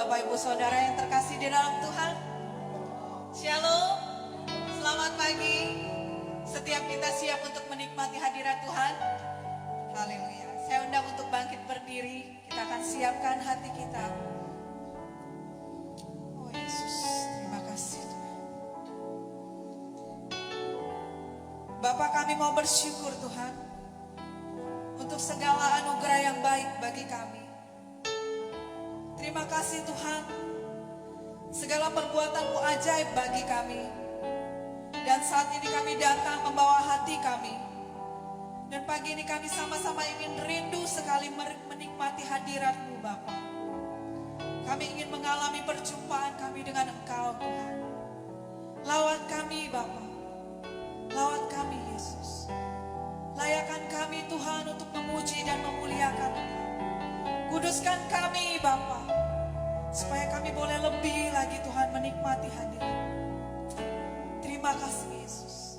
Bapak Ibu Saudara yang terkasih di dalam Tuhan. Shalom, selamat pagi. Setiap kita siap untuk menikmati hadirat Tuhan. Haleluya. Saya undang untuk bangkit berdiri. Kita akan siapkan hati kita. Oh Yesus, terima kasih Tuhan. Bapa, kami mau bersyukur Tuhan untuk segala anugerah yang baik bagi kami. Terima kasih Tuhan, segala perbuatan-Mu ajaib bagi kami. Dan saat ini kami datang membawa hati kami. Dan pagi ini kami sama-sama ingin rindu sekali menikmati hadirat-Mu Bapa. Kami ingin mengalami perjumpaan kami dengan Engkau Tuhan. Lawat kami Bapa, lawat kami Yesus. Layakan kami Tuhan untuk memuji dan memuliakan Engkau. Kuduskan kami Bapa, supaya kami boleh lebih lagi Tuhan menikmati hadirat. Terima kasih Yesus.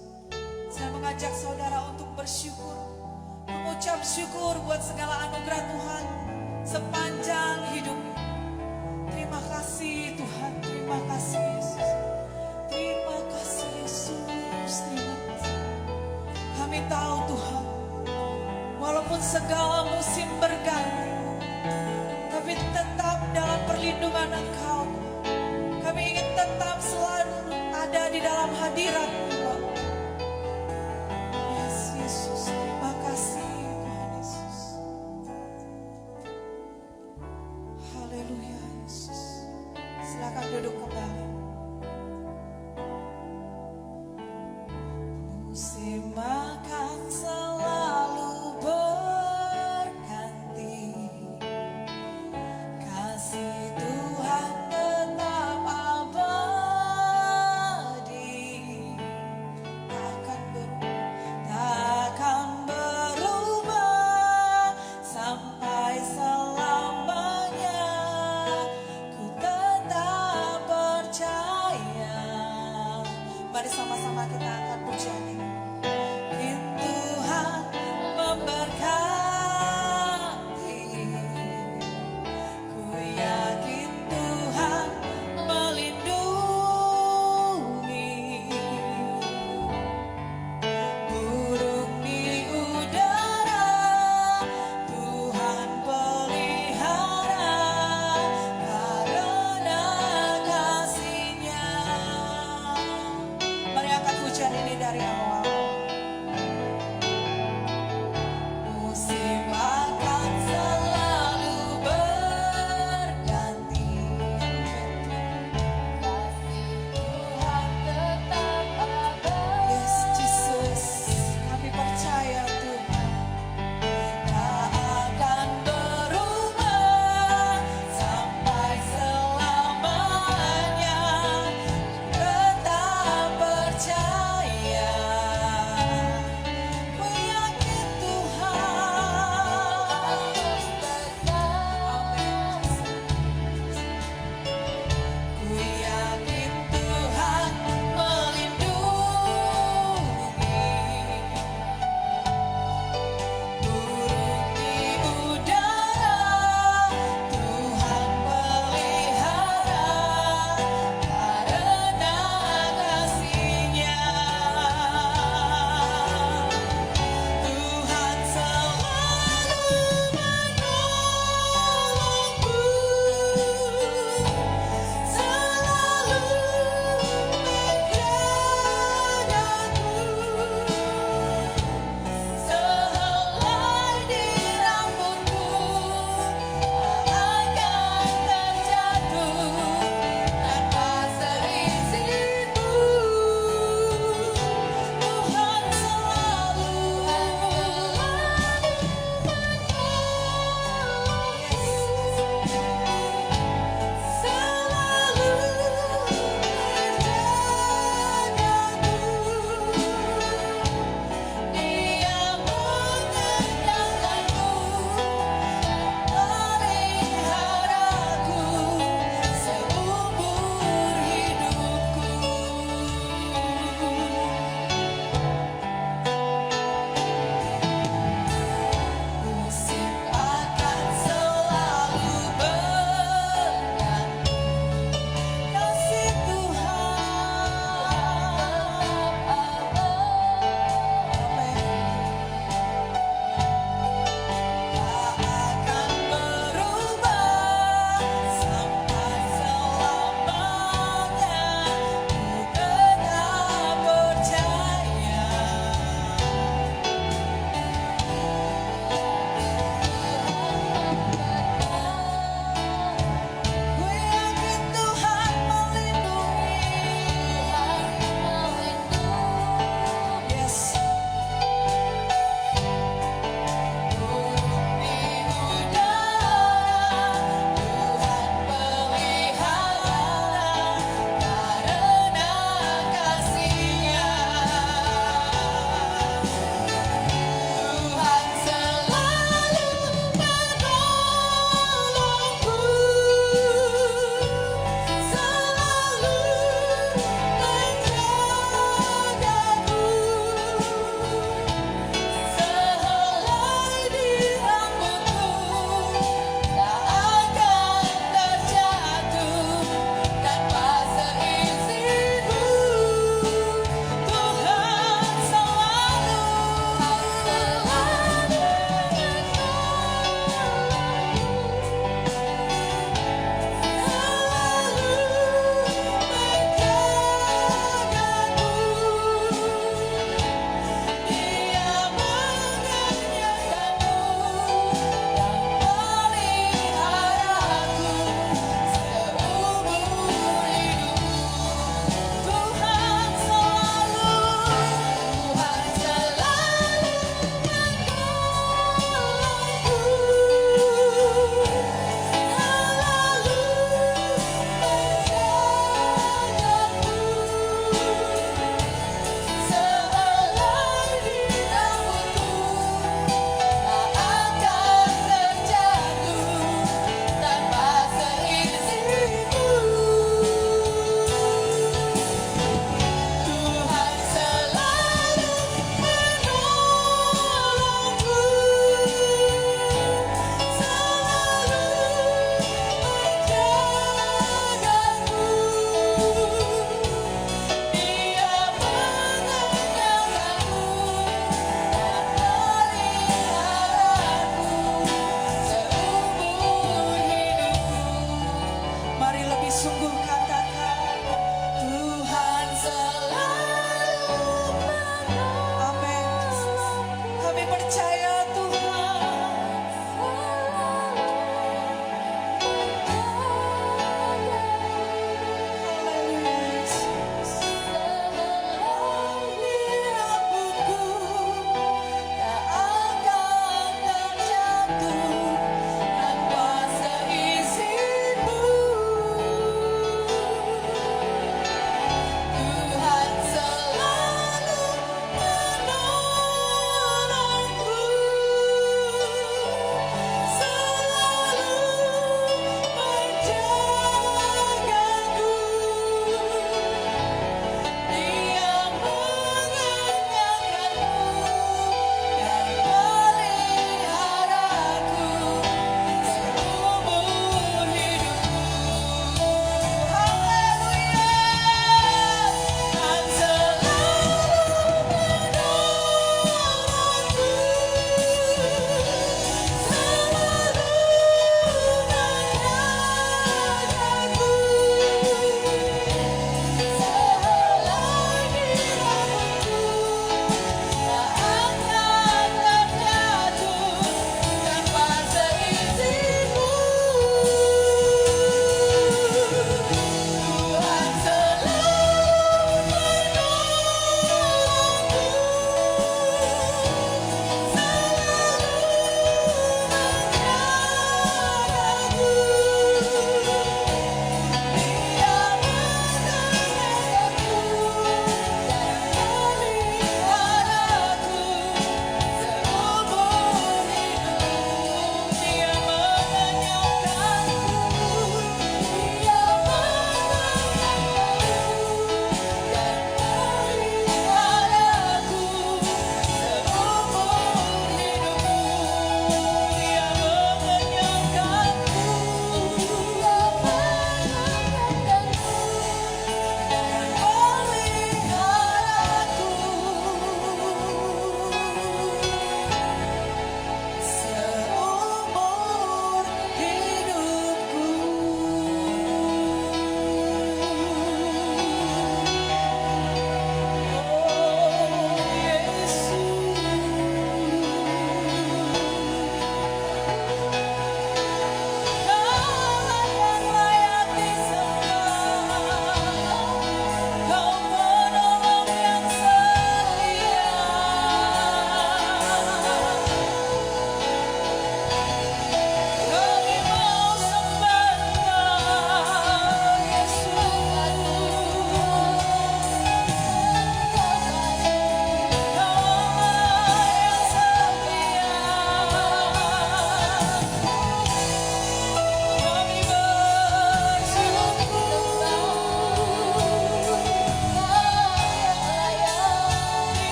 Saya mengajak saudara untuk bersyukur, mengucap syukur buat segala anugerah Tuhan sepanjang hidup. Terima kasih Tuhan, terima kasih Yesus. Terima kasih Yesus, terima kasih. Kami tahu Tuhan, walaupun segala musim berganti, tapi tetap dalam perlindungan Engkau. Kami ingin tetap selalu ada di dalam hadirat-Mu. Yes, Yesus, terima kasih Tuhan Yesus. Haleluya Yesus. Silakan duduk kembali. Musim akan selalu berganti, kasih Tuhan tetap abadi, takkan berubah sampai selamanya. Ku tetap percaya. Mari sama-sama kita angkat pujian ini. Tuhan memberkati, ku yakin Tuhan melindungi. Burung di udara Tuhan pelihara, karena kasih-Nya. Mari angkat pujian ini dari awal. Musim akan selalu berganti, kasih Tuhan tetap abadi. Yes, Jesus, kami percaya Tuhan tak akan berubah sampai selamanya. Tetap percaya.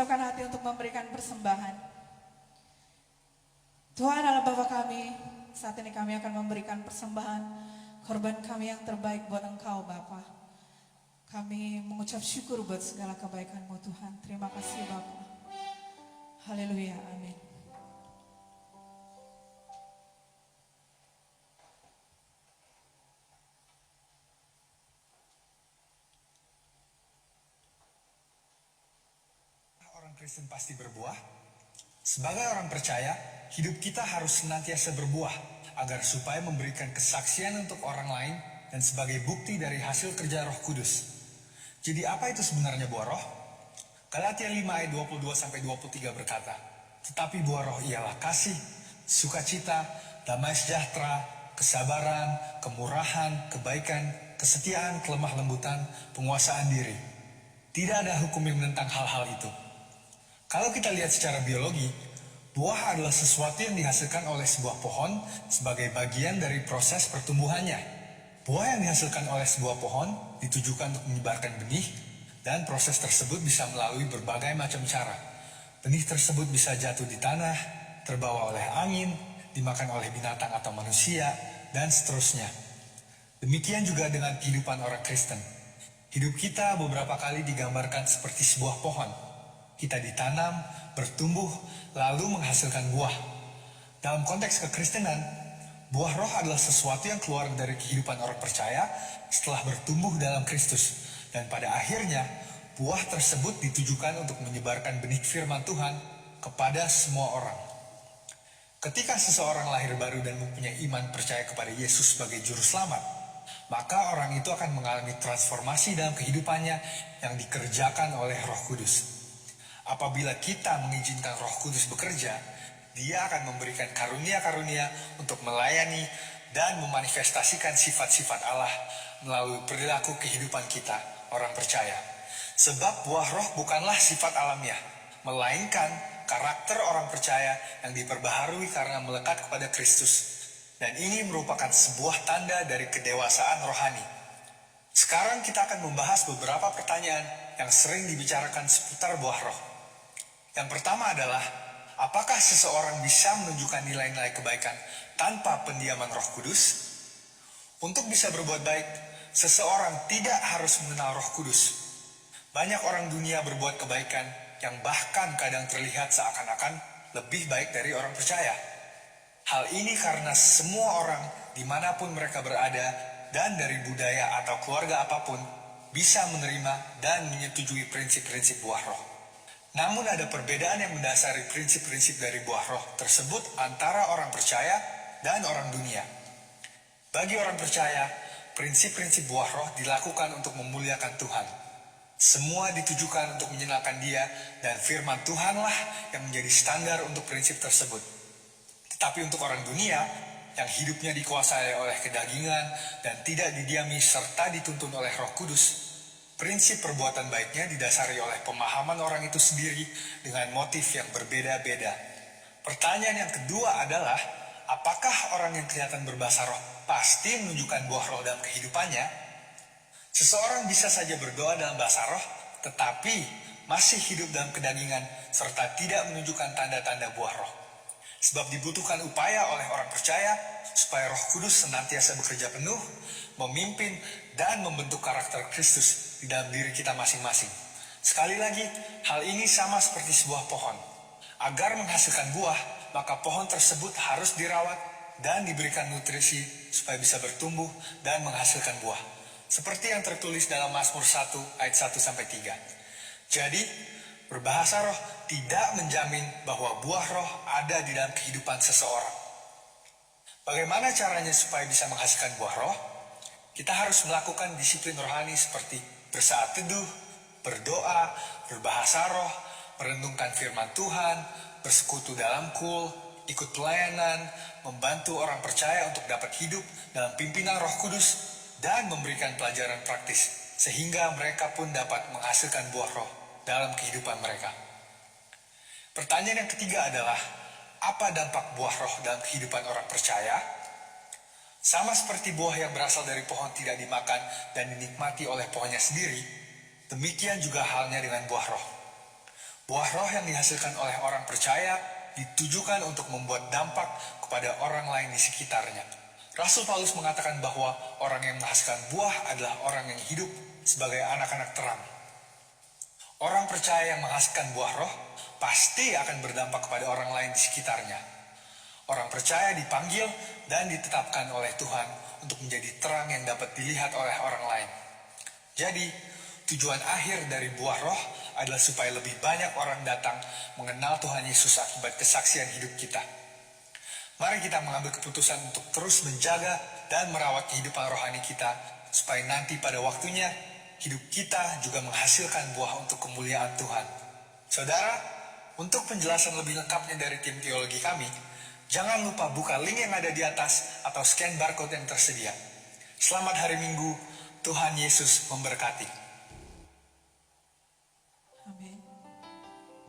siapkan hati untuk memberikan persembahan. Tuhan Allah Bapa kami, saat ini kami akan memberikan persembahan korban kami yang terbaik buat Engkau Bapa. Kami mengucap syukur buat segala kebaikan-Mu Tuhan. Terima kasih Bapa. Haleluya, amin. Orang Kristen pasti berbuah. Sebagai orang percaya, hidup kita harus senantiasa berbuah agar supaya memberikan kesaksian untuk orang lain dan sebagai bukti dari hasil kerja Roh Kudus. Jadi apa itu sebenarnya buah roh? Galatia 5 ayat 22-23 berkata, tetapi buah roh ialah kasih, sukacita, damai sejahtera, kesabaran, kemurahan, kebaikan, kesetiaan, kelemah lembutan, penguasaan diri. Tidak ada hukum yang menentang hal-hal itu. Kalau kita lihat secara biologi, buah adalah sesuatu yang dihasilkan oleh sebuah pohon sebagai bagian dari proses pertumbuhannya. Buah yang dihasilkan oleh sebuah pohon ditujukan untuk menyebarkan benih, dan proses tersebut bisa melalui berbagai macam cara. Benih tersebut bisa jatuh di tanah, terbawa oleh angin, dimakan oleh binatang atau manusia, dan seterusnya. Demikian juga dengan kehidupan orang Kristen. Hidup kita beberapa kali digambarkan seperti sebuah pohon. Kita ditanam, bertumbuh, lalu menghasilkan buah. Dalam konteks kekristenan, buah roh adalah sesuatu yang keluar dari kehidupan orang percaya setelah bertumbuh dalam Kristus. Dan pada akhirnya, buah tersebut ditujukan untuk menyebarkan benih firman Tuhan kepada semua orang. Ketika seseorang lahir baru dan mempunyai iman percaya kepada Yesus sebagai juru selamat, maka orang itu akan mengalami transformasi dalam kehidupannya yang dikerjakan oleh Roh Kudus. Apabila kita mengizinkan Roh Kudus bekerja, Dia akan memberikan karunia-karunia untuk melayani dan memanifestasikan sifat-sifat Allah melalui perilaku kehidupan kita, orang percaya. Sebab buah roh bukanlah sifat alamiah, melainkan karakter orang percaya yang diperbaharui karena melekat kepada Kristus. Dan ini merupakan sebuah tanda dari kedewasaan rohani. Sekarang kita akan membahas beberapa pertanyaan yang sering dibicarakan seputar buah roh. Yang pertama adalah, apakah seseorang bisa menunjukkan nilai-nilai kebaikan tanpa pendiaman Roh Kudus? Untuk bisa berbuat baik, seseorang tidak harus mengenal Roh Kudus. Banyak orang dunia berbuat kebaikan yang bahkan kadang terlihat seakan-akan lebih baik dari orang percaya. Hal ini karena semua orang dimanapun mereka berada dan dari budaya atau keluarga apapun bisa menerima dan menyetujui prinsip-prinsip buah roh. Namun ada perbedaan yang mendasari prinsip-prinsip dari buah roh tersebut antara orang percaya dan orang dunia. Bagi orang percaya, prinsip-prinsip buah roh dilakukan untuk memuliakan Tuhan. Semua ditujukan untuk menyenangkan Dia, dan firman Tuhanlah yang menjadi standar untuk prinsip tersebut. Tetapi untuk orang dunia, yang hidupnya dikuasai oleh kedagingan dan tidak didiami serta dituntun oleh Roh Kudus, prinsip perbuatan baiknya didasari oleh pemahaman orang itu sendiri dengan motif yang berbeda-beda. Pertanyaan yang kedua adalah, apakah orang yang kelihatan berbahasa roh pasti menunjukkan buah roh dalam kehidupannya? Seseorang bisa saja berdoa dalam bahasa roh, tetapi masih hidup dalam kedagingan serta tidak menunjukkan tanda-tanda buah roh. Sebab dibutuhkan upaya oleh orang percaya supaya Roh Kudus senantiasa bekerja penuh, memimpin, dan membentuk karakter Kristus di dalam diri kita masing-masing. Sekali lagi, hal ini sama seperti sebuah pohon. Agar menghasilkan buah, maka pohon tersebut harus dirawat dan diberikan nutrisi supaya bisa bertumbuh dan menghasilkan buah. Seperti yang tertulis dalam Mazmur 1 ayat 1-3. Jadi, berbahasa roh tidak menjamin bahwa buah roh ada di dalam kehidupan seseorang. Bagaimana caranya supaya bisa menghasilkan buah roh? Kita harus melakukan disiplin rohani seperti bersaat teduh, berdoa, berbahasa roh, merenungkan firman Tuhan, bersekutu dalam kul, ikut pelayanan, membantu orang percaya untuk dapat hidup dalam pimpinan Roh Kudus, dan memberikan pelajaran praktis sehingga mereka pun dapat menghasilkan buah roh dalam kehidupan mereka. Pertanyaan yang ketiga adalah, apa dampak buah roh dalam kehidupan orang percaya? Sama seperti buah yang berasal dari pohon tidak dimakan dan dinikmati oleh pohonnya sendiri, demikian juga halnya dengan buah roh. Buah roh yang dihasilkan oleh orang percaya ditujukan untuk membuat dampak kepada orang lain di sekitarnya. Rasul Paulus mengatakan bahwa orang yang menghasilkan buah adalah orang yang hidup sebagai anak-anak terang. Orang percaya yang menghasilkan buah roh pasti akan berdampak kepada orang lain di sekitarnya. Orang percaya dipanggil dan ditetapkan oleh Tuhan untuk menjadi terang yang dapat dilihat oleh orang lain. Jadi, tujuan akhir dari buah roh adalah supaya lebih banyak orang datang mengenal Tuhan Yesus akibat kesaksian hidup kita. Mari kita mengambil keputusan untuk terus menjaga dan merawat kehidupan rohani kita, supaya nanti pada waktunya, hidup kita juga menghasilkan buah untuk kemuliaan Tuhan. Saudara, untuk penjelasan lebih lengkapnya dari tim teologi kami, jangan lupa buka link yang ada di atas atau scan barcode yang tersedia. Selamat hari Minggu, Tuhan Yesus memberkati. Amin.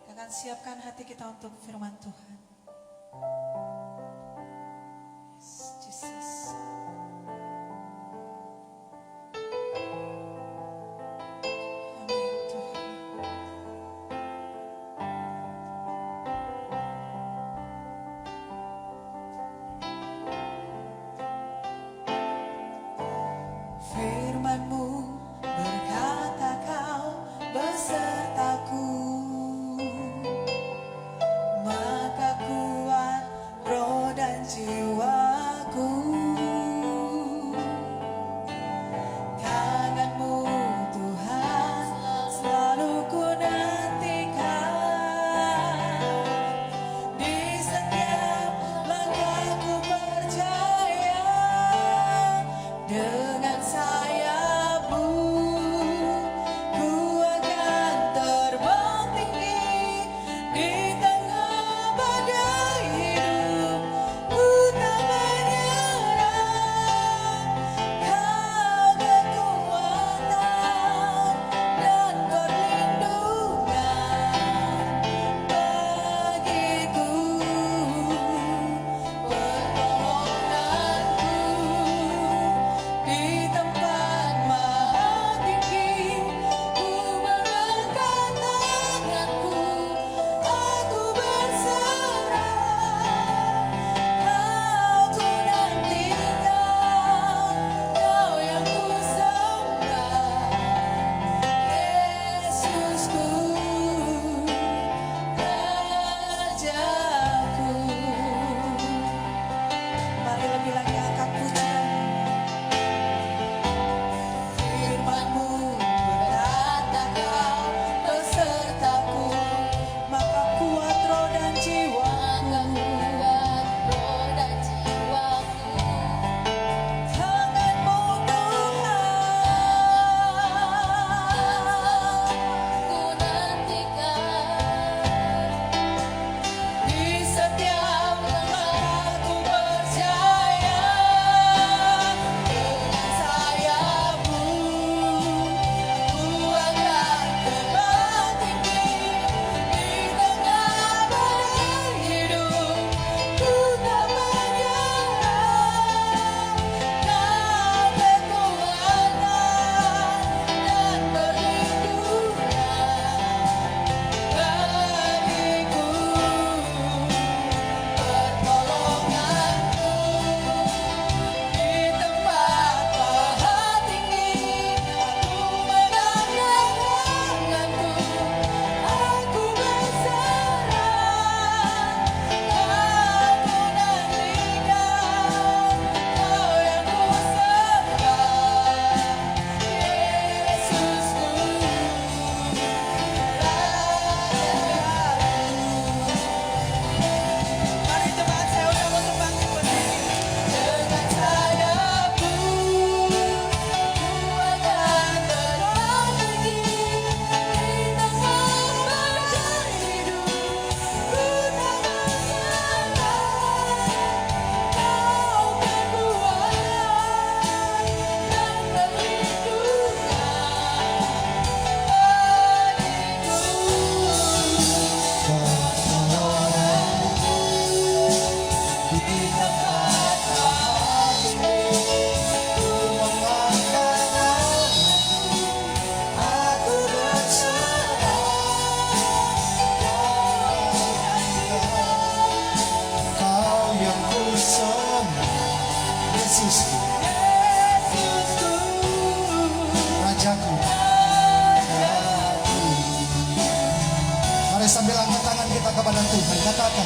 Kita akan siapkan hati kita untuk firman Tuhan. Yes, Jesus. Amin, Tuhan. Firman-Mu berkata Kau besertaku, maka kuat Yesusku, Rajaku. Mari sambil angkat tangan kita kepada Tuhan, katakan,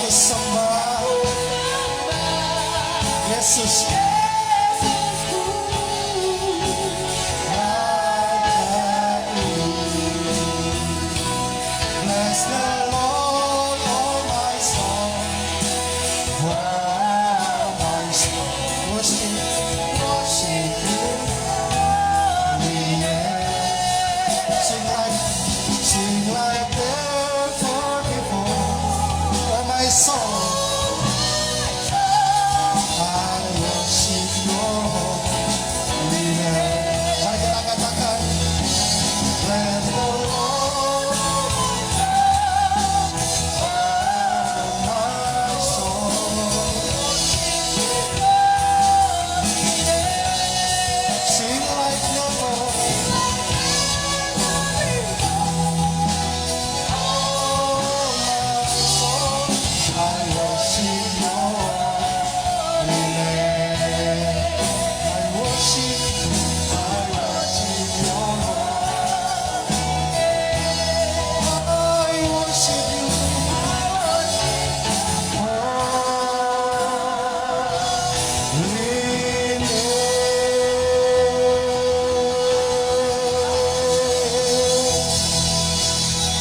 sembah Yesus. Bless the Lord, oh my soul, oh my soul. Worship Him. Sing like never before. Oh my soul, I worship your holy name. Mari kita katakan, bless the Lord, oh my soul. Sing like never.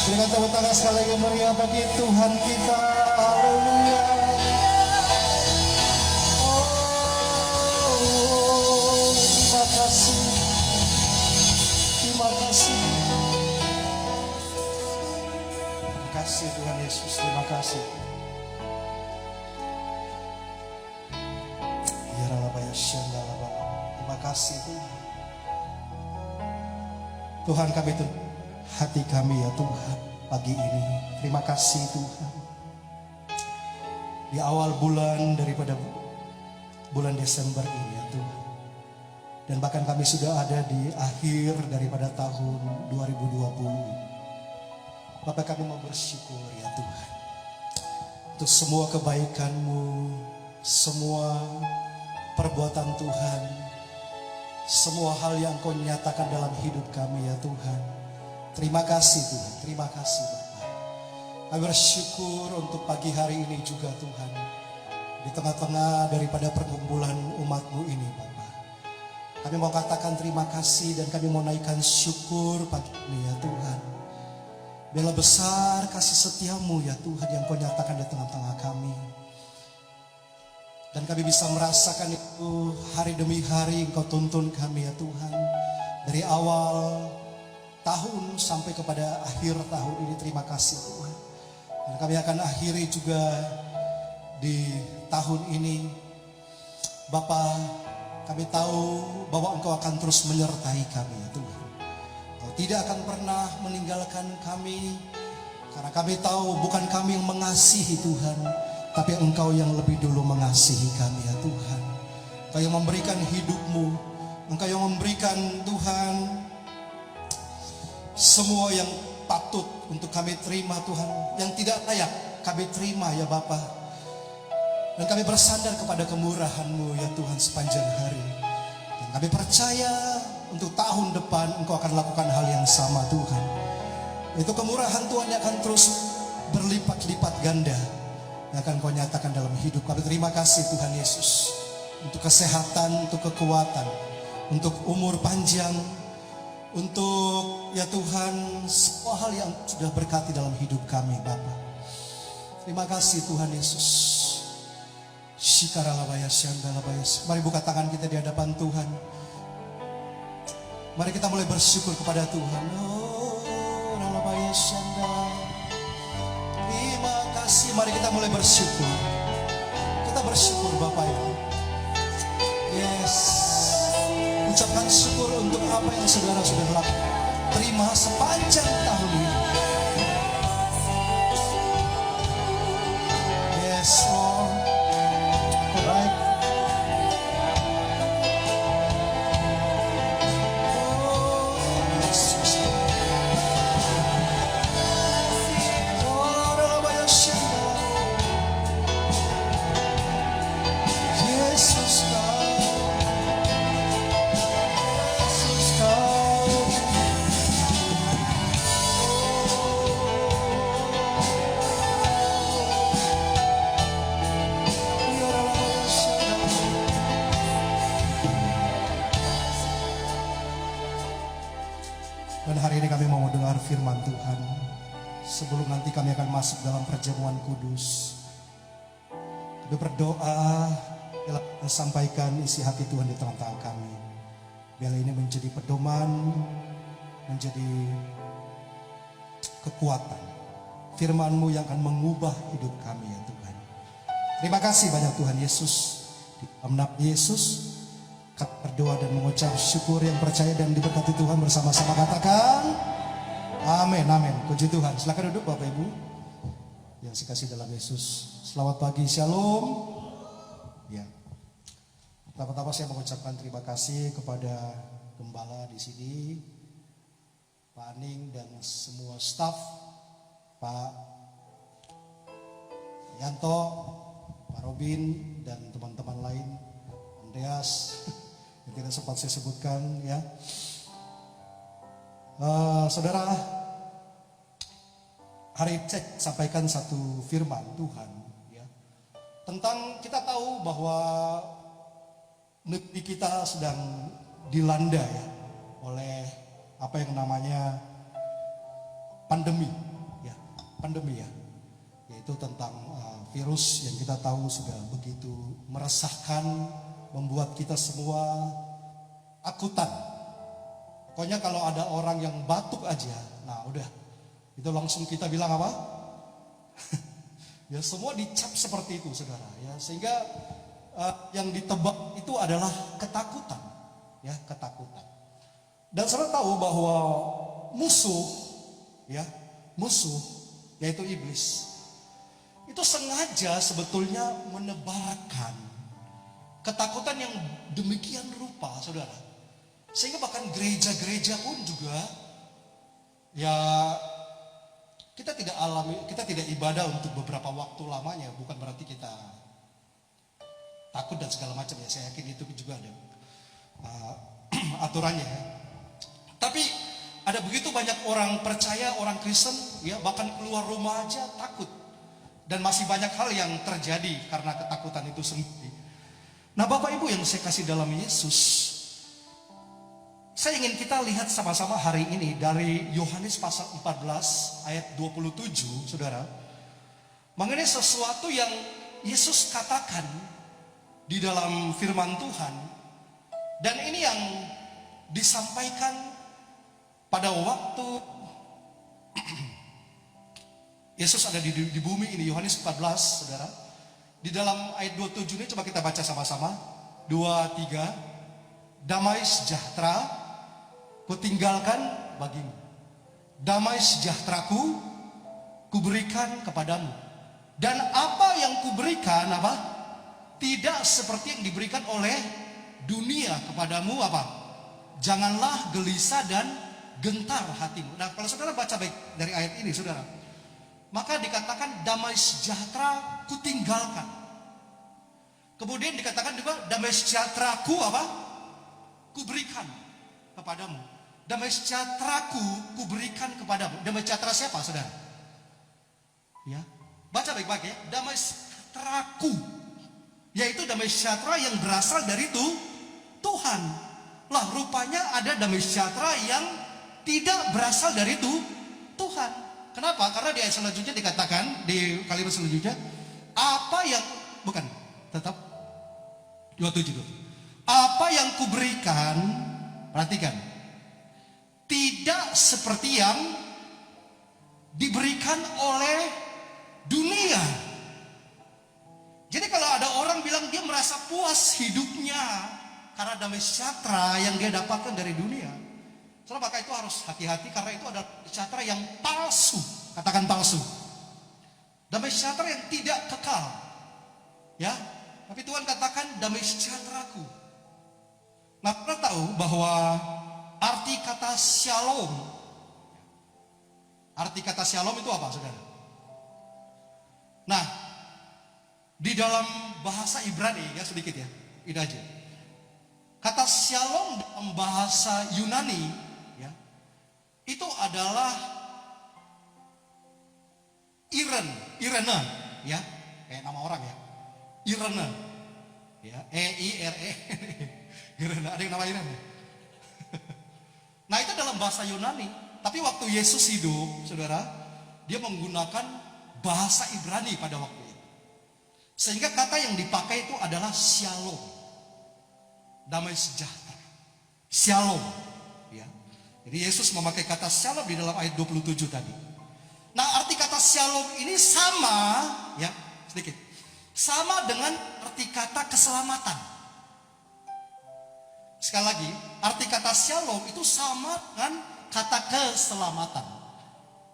Berikan tepuk tangan sekali lagi meriah bagi Tuhan kita. Haleluya. Oh, terima kasih. Terima kasih. Terima kasih Tuhan Yesus. Terima kasih. Terima kasih Tuhan. Tuhan kami tuh hati kami ya Tuhan pagi ini. Terima kasih Tuhan. Di awal bulan daripada bulan Desember ini ya Tuhan. Dan bahkan kami sudah ada di akhir daripada tahun 2020. Bapak kami mau bersyukur ya Tuhan. Untuk semua kebaikan-Mu, semua perbuatan Tuhan, semua hal yang Kau nyatakan dalam hidup kami ya Tuhan. Terima kasih Tuhan, terima kasih Bapak. Kami bersyukur untuk pagi hari ini juga Tuhan. Di tengah-tengah daripada perkumpulan umat-Mu ini Bapak. Kami mau katakan terima kasih dan kami mau naikkan syukur pagi ini ya Tuhan. Biarlah besar kasih setia-Mu ya Tuhan yang Kau nyatakan di tengah-tengah kami. Dan kami bisa merasakan itu hari demi hari Engkau tuntun kami ya Tuhan. Dari awal tahun sampai kepada akhir tahun ini, terima kasih Tuhan. Dan kami akan akhiri juga di tahun ini. Bapa, kami tahu bahwa Engkau akan terus menyertai kami ya Tuhan. Engkau tidak akan pernah meninggalkan kami. Karena kami tahu bukan kami yang mengasihi Tuhan, tapi Engkau yang lebih dulu mengasihi kami ya Tuhan. Engkau yang memberikan hidup-Mu, Engkau yang memberikan Tuhan semua yang patut untuk kami terima Tuhan, yang tidak layak kami terima ya Bapa. Dan kami bersandar kepada kemurahan-Mu ya Tuhan sepanjang hari. Dan kami percaya untuk tahun depan Engkau akan lakukan hal yang sama Tuhan. Itu kemurahan Tuhan yang akan terus berlipat-lipat ganda yang akan Kau nyatakan dalam hidup kami. Terima kasih Tuhan Yesus untuk kesehatan, untuk kekuatan, untuk umur panjang, untuk ya Tuhan semua hal yang sudah berkati dalam hidup kami Bapa. Terima kasih Tuhan Yesus. Mari buka tangan kita di hadapan Tuhan. Mari kita mulai bersyukur kepada Tuhan. Oh, Ralabaya Shanda. Terima kasih. Mari kita mulai bersyukur. Kita bersyukur Bapak Ibu. Yes. Ucapkan syukur untuk apa yang saudara sudah lakukan. Terima sepanjang tahun ini. Yes, Lord. Alright. Dan hari ini kami mau mendengar firman Tuhan. Sebelum nanti kami akan masuk dalam perjamuan kudus, kami berdoa, biarlah sampaikan isi hati Tuhan di tengah-tengah kami. Biarlah ini menjadi pedoman, menjadi kekuatan. Firman-Mu yang akan mengubah hidup kami ya Tuhan. Terima kasih banyak Tuhan Yesus. Di dalam nama Yesus kami berdoa dan mengucap syukur yang percaya dan diberkati Tuhan, bersama-sama katakan amin, amin. Puji Tuhan. Silakan duduk Bapak Ibu yang dikasihi dalam Yesus. Selamat pagi, shalom. Ya. Pertama-tama saya mengucapkan terima kasih kepada gembala di sini, Pak Aning dan semua staf, Pak Yanto, Pak Robin dan teman-teman lain, Andreas yang tidak sempat saya sebutkan ya. Saudara, hari cek sampaikan satu firman Tuhan ya, tentang kita tahu bahwa negeri kita sedang dilanda ya oleh apa yang namanya pandemi ya, yaitu tentang virus yang kita tahu sudah begitu meresahkan, membuat kita semua takutan. Pokoknya kalau ada orang yang batuk aja, nah udah, itu langsung kita bilang apa? Ya semua dicap seperti itu saudara ya, sehingga yang ditebak itu adalah ketakutan ya, ketakutan. Dan saudara tahu bahwa musuh yaitu iblis itu sengaja sebetulnya menebarkan ketakutan yang demikian rupa saudara, sehingga bahkan gereja-gereja pun juga ya kita tidak ibadah untuk beberapa waktu lamanya, bukan berarti kita takut dan segala macam ya, saya yakin itu juga ada aturannya ya. Tapi ada begitu banyak orang percaya, orang Kristen ya, bahkan keluar rumah aja takut, dan masih banyak hal yang terjadi karena ketakutan itu sendiri. Nah Bapak Ibu yang saya kasih dalam Yesus, saya ingin kita lihat sama-sama hari ini dari Yohanes pasal 14 ayat 27 saudara, mengenai sesuatu yang Yesus katakan di dalam firman Tuhan. Dan ini yang disampaikan pada waktu Yesus ada di bumi ini, Yohanes 14 saudara. Di dalam ayat 27 ini coba kita baca sama-sama. 2, 3. Damai sejahtera kutinggalkan bagimu. Damai sejahteraku kuberikan kepadamu. Dan apa yang kuberikan apa? Tidak seperti yang diberikan oleh dunia kepadamu apa? Janganlah gelisah dan gentar hatimu. Nah kalau saudara baca baik dari ayat ini saudara, maka dikatakan damai sejahtera kutinggalkan. Kemudian dikatakan juga damai sejahteraku apa? Kuberikan kepadamu. Damai sejahteraku kuberikan kepadamu. Damai sejahtera siapa saudara? Ya, baca baik-baik ya. Damai sejahteraku, yaitu damai sejahtera yang berasal dari Tuhan. Lah rupanya ada damai sejahtera yang tidak berasal dari Tuhan. Kenapa? Karena di ayat selanjutnya dikatakan, di kalimat selanjutnya, apa yang, bukan, tetap 27. Apa yang kuberikan, perhatikan, seperti yang diberikan oleh dunia. Jadi kalau ada orang bilang dia merasa puas hidupnya karena damai sejahtera yang dia dapatkan dari dunia, saudara, maka itu harus hati-hati karena itu adalah sejahtera yang palsu. Katakan palsu. Damai sejahtera yang tidak kekal. Ya, tapi Tuhan katakan damai sejahteraku. Nah, pernah tahu bahwa arti kata shalom? Arti kata shalom itu apa, saudara? Nah, di dalam bahasa Ibrani, ya sedikit ya, ini aja. Kata shalom dalam bahasa Yunani, ya, itu adalah Irene, ya, kayak nama orang ya, Irene, ya, E-I-R-E, Irene, ada yang nama Irene. Nah, itu dalam bahasa Yunani, tapi waktu Yesus hidup, saudara, dia menggunakan bahasa Ibrani pada waktu itu. Sehingga kata yang dipakai itu adalah shalom, damai sejahtera, shalom, ya. Jadi Yesus memakai kata shalom di dalam ayat 27 tadi. Nah, arti kata shalom ini sama, ya, sedikit, sama dengan arti kata keselamatan. Sekali lagi, arti kata shalom itu sama dengan kata keselamatan.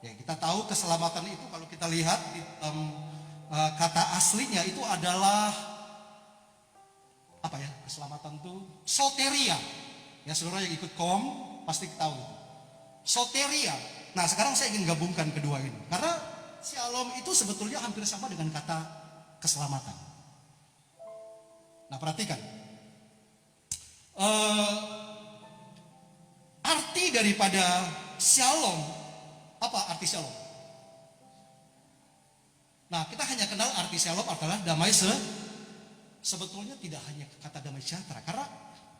Ya, kita tahu keselamatan itu kalau kita lihat di kata aslinya itu adalah apa ya? Keselamatan itu soteria. Ya, saudara yang ikut kom pasti tahu itu. Soteria. Nah, sekarang saya ingin gabungkan kedua ini. Karena shalom itu sebetulnya hampir sama dengan kata keselamatan. Nah, perhatikan. Arti daripada shalom, apa arti shalom? Nah, kita hanya kenal arti shalom adalah damai sebetulnya tidak hanya kata damai sejahtera,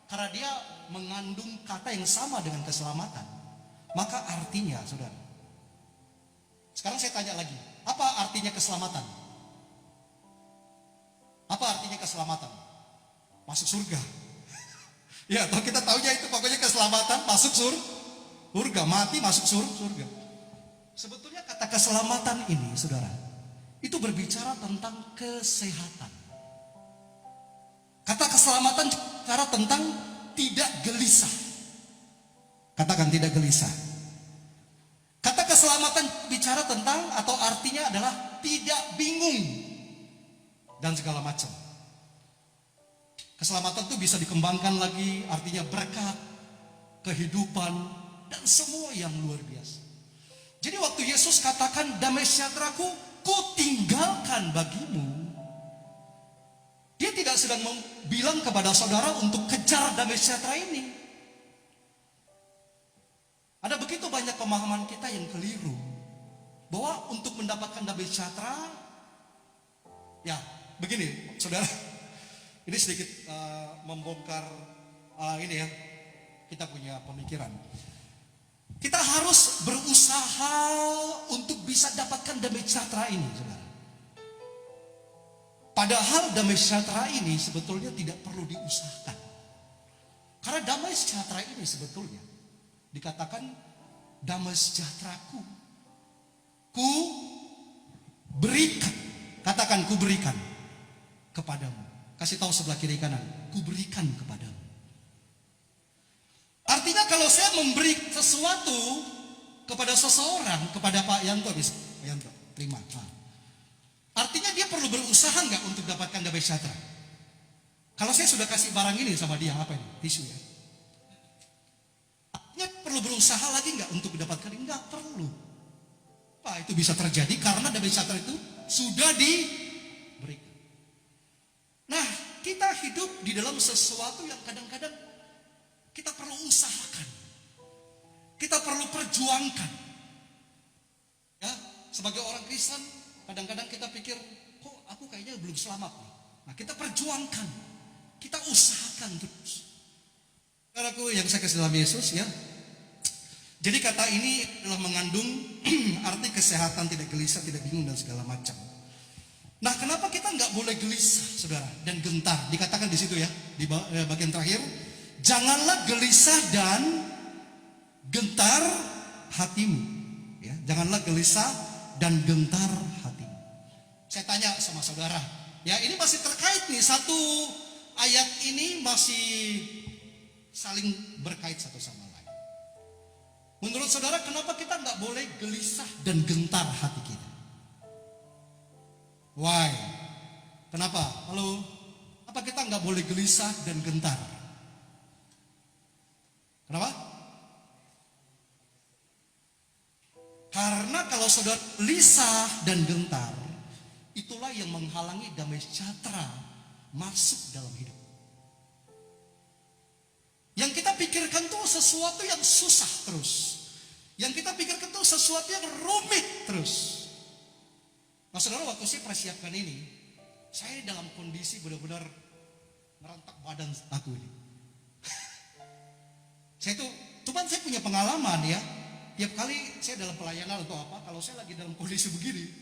karena dia mengandung kata yang sama dengan keselamatan. Maka artinya, saudara, sekarang saya tanya lagi, apa artinya keselamatan? Apa artinya keselamatan? Masuk surga. Ya, atau kita tahunya itu pokoknya keselamatan masuk surga, mati masuk surga. Sebetulnya kata keselamatan ini, saudara, itu berbicara tentang kesehatan. Kata keselamatan bicara tentang tidak gelisah. Katakan tidak gelisah. Kata keselamatan bicara tentang atau artinya adalah tidak bingung dan segala macam. Keselamatan itu bisa dikembangkan lagi, artinya berkat, kehidupan, dan semua yang luar biasa. Jadi waktu Yesus katakan damai sejahteraku, ku tinggalkan bagimu. Dia tidak sedang bilang kepada saudara untuk kejar damai sejahtera ini. Ada begitu banyak pemahaman kita yang keliru, bahwa untuk mendapatkan damai sejahtera, ya begini saudara, ini sedikit membongkar ini ya, kita punya pemikiran. Kita harus berusaha untuk bisa dapatkan damai sejahtera ini, saudara. Padahal damai sejahtera ini sebetulnya tidak perlu diusahakan. Karena damai sejahtera ini sebetulnya dikatakan damai sejahteraku, ku berikan. Katakan ku berikan kepadamu. Kasih tahu sebelah kiri kanan, ku berikan kepadamu. Artinya kalau saya memberi sesuatu kepada seseorang, kepada Pak Yanto, Pak Yanto, terima. Artinya dia perlu berusaha nggak untuk dapatkan damai sejahtera? Kalau saya sudah kasih barang ini sama dia, apa ini? Tisu ya. Artinya perlu berusaha lagi nggak untuk mendapatkan ini? Nggak perlu. Pak, itu bisa terjadi karena damai sejahtera itu sudah diberikan. Nah, kita hidup di dalam sesuatu yang kadang-kadang kita perlu usahakan. Kita perlu perjuangkan. Ya, sebagai orang Kristen, kadang-kadang kita pikir, kok aku kayaknya belum selamat nih. Nah, kita perjuangkan. Kita usahakan terus. Saudaraku yang saya kasih dalam Yesus ya. Jadi kata ini adalah mengandung arti kesehatan, tidak gelisah, tidak bingung dan segala macam. Nah, kenapa kita nggak boleh gelisah, saudara, dan gentar? Dikatakan di situ ya, di bagian terakhir, janganlah gelisah dan gentar hatimu. Ya, janganlah gelisah dan gentar hatimu. Saya tanya sama saudara, ya ini masih terkait nih, satu ayat ini masih saling berkait satu sama lain. Menurut saudara, kenapa kita nggak boleh gelisah dan gentar hati kita? Why? Kenapa? Halo? Apa kita nggak boleh gelisah dan gentar? Kenapa? Karena kalau saudara gelisah dan gentar, itulah yang menghalangi damai sejahtera masuk dalam hidup. Yang kita pikirkan tuh sesuatu yang susah terus. Yang kita pikirkan tuh sesuatu yang rumit terus. Nah saudara, waktu saya persiapkan ini, saya dalam kondisi benar-benar merentak badan aku ini. Saya tuh, cuman saya punya pengalaman ya. Tiap kali saya dalam pelayanan atau apa, kalau saya lagi dalam kondisi begini,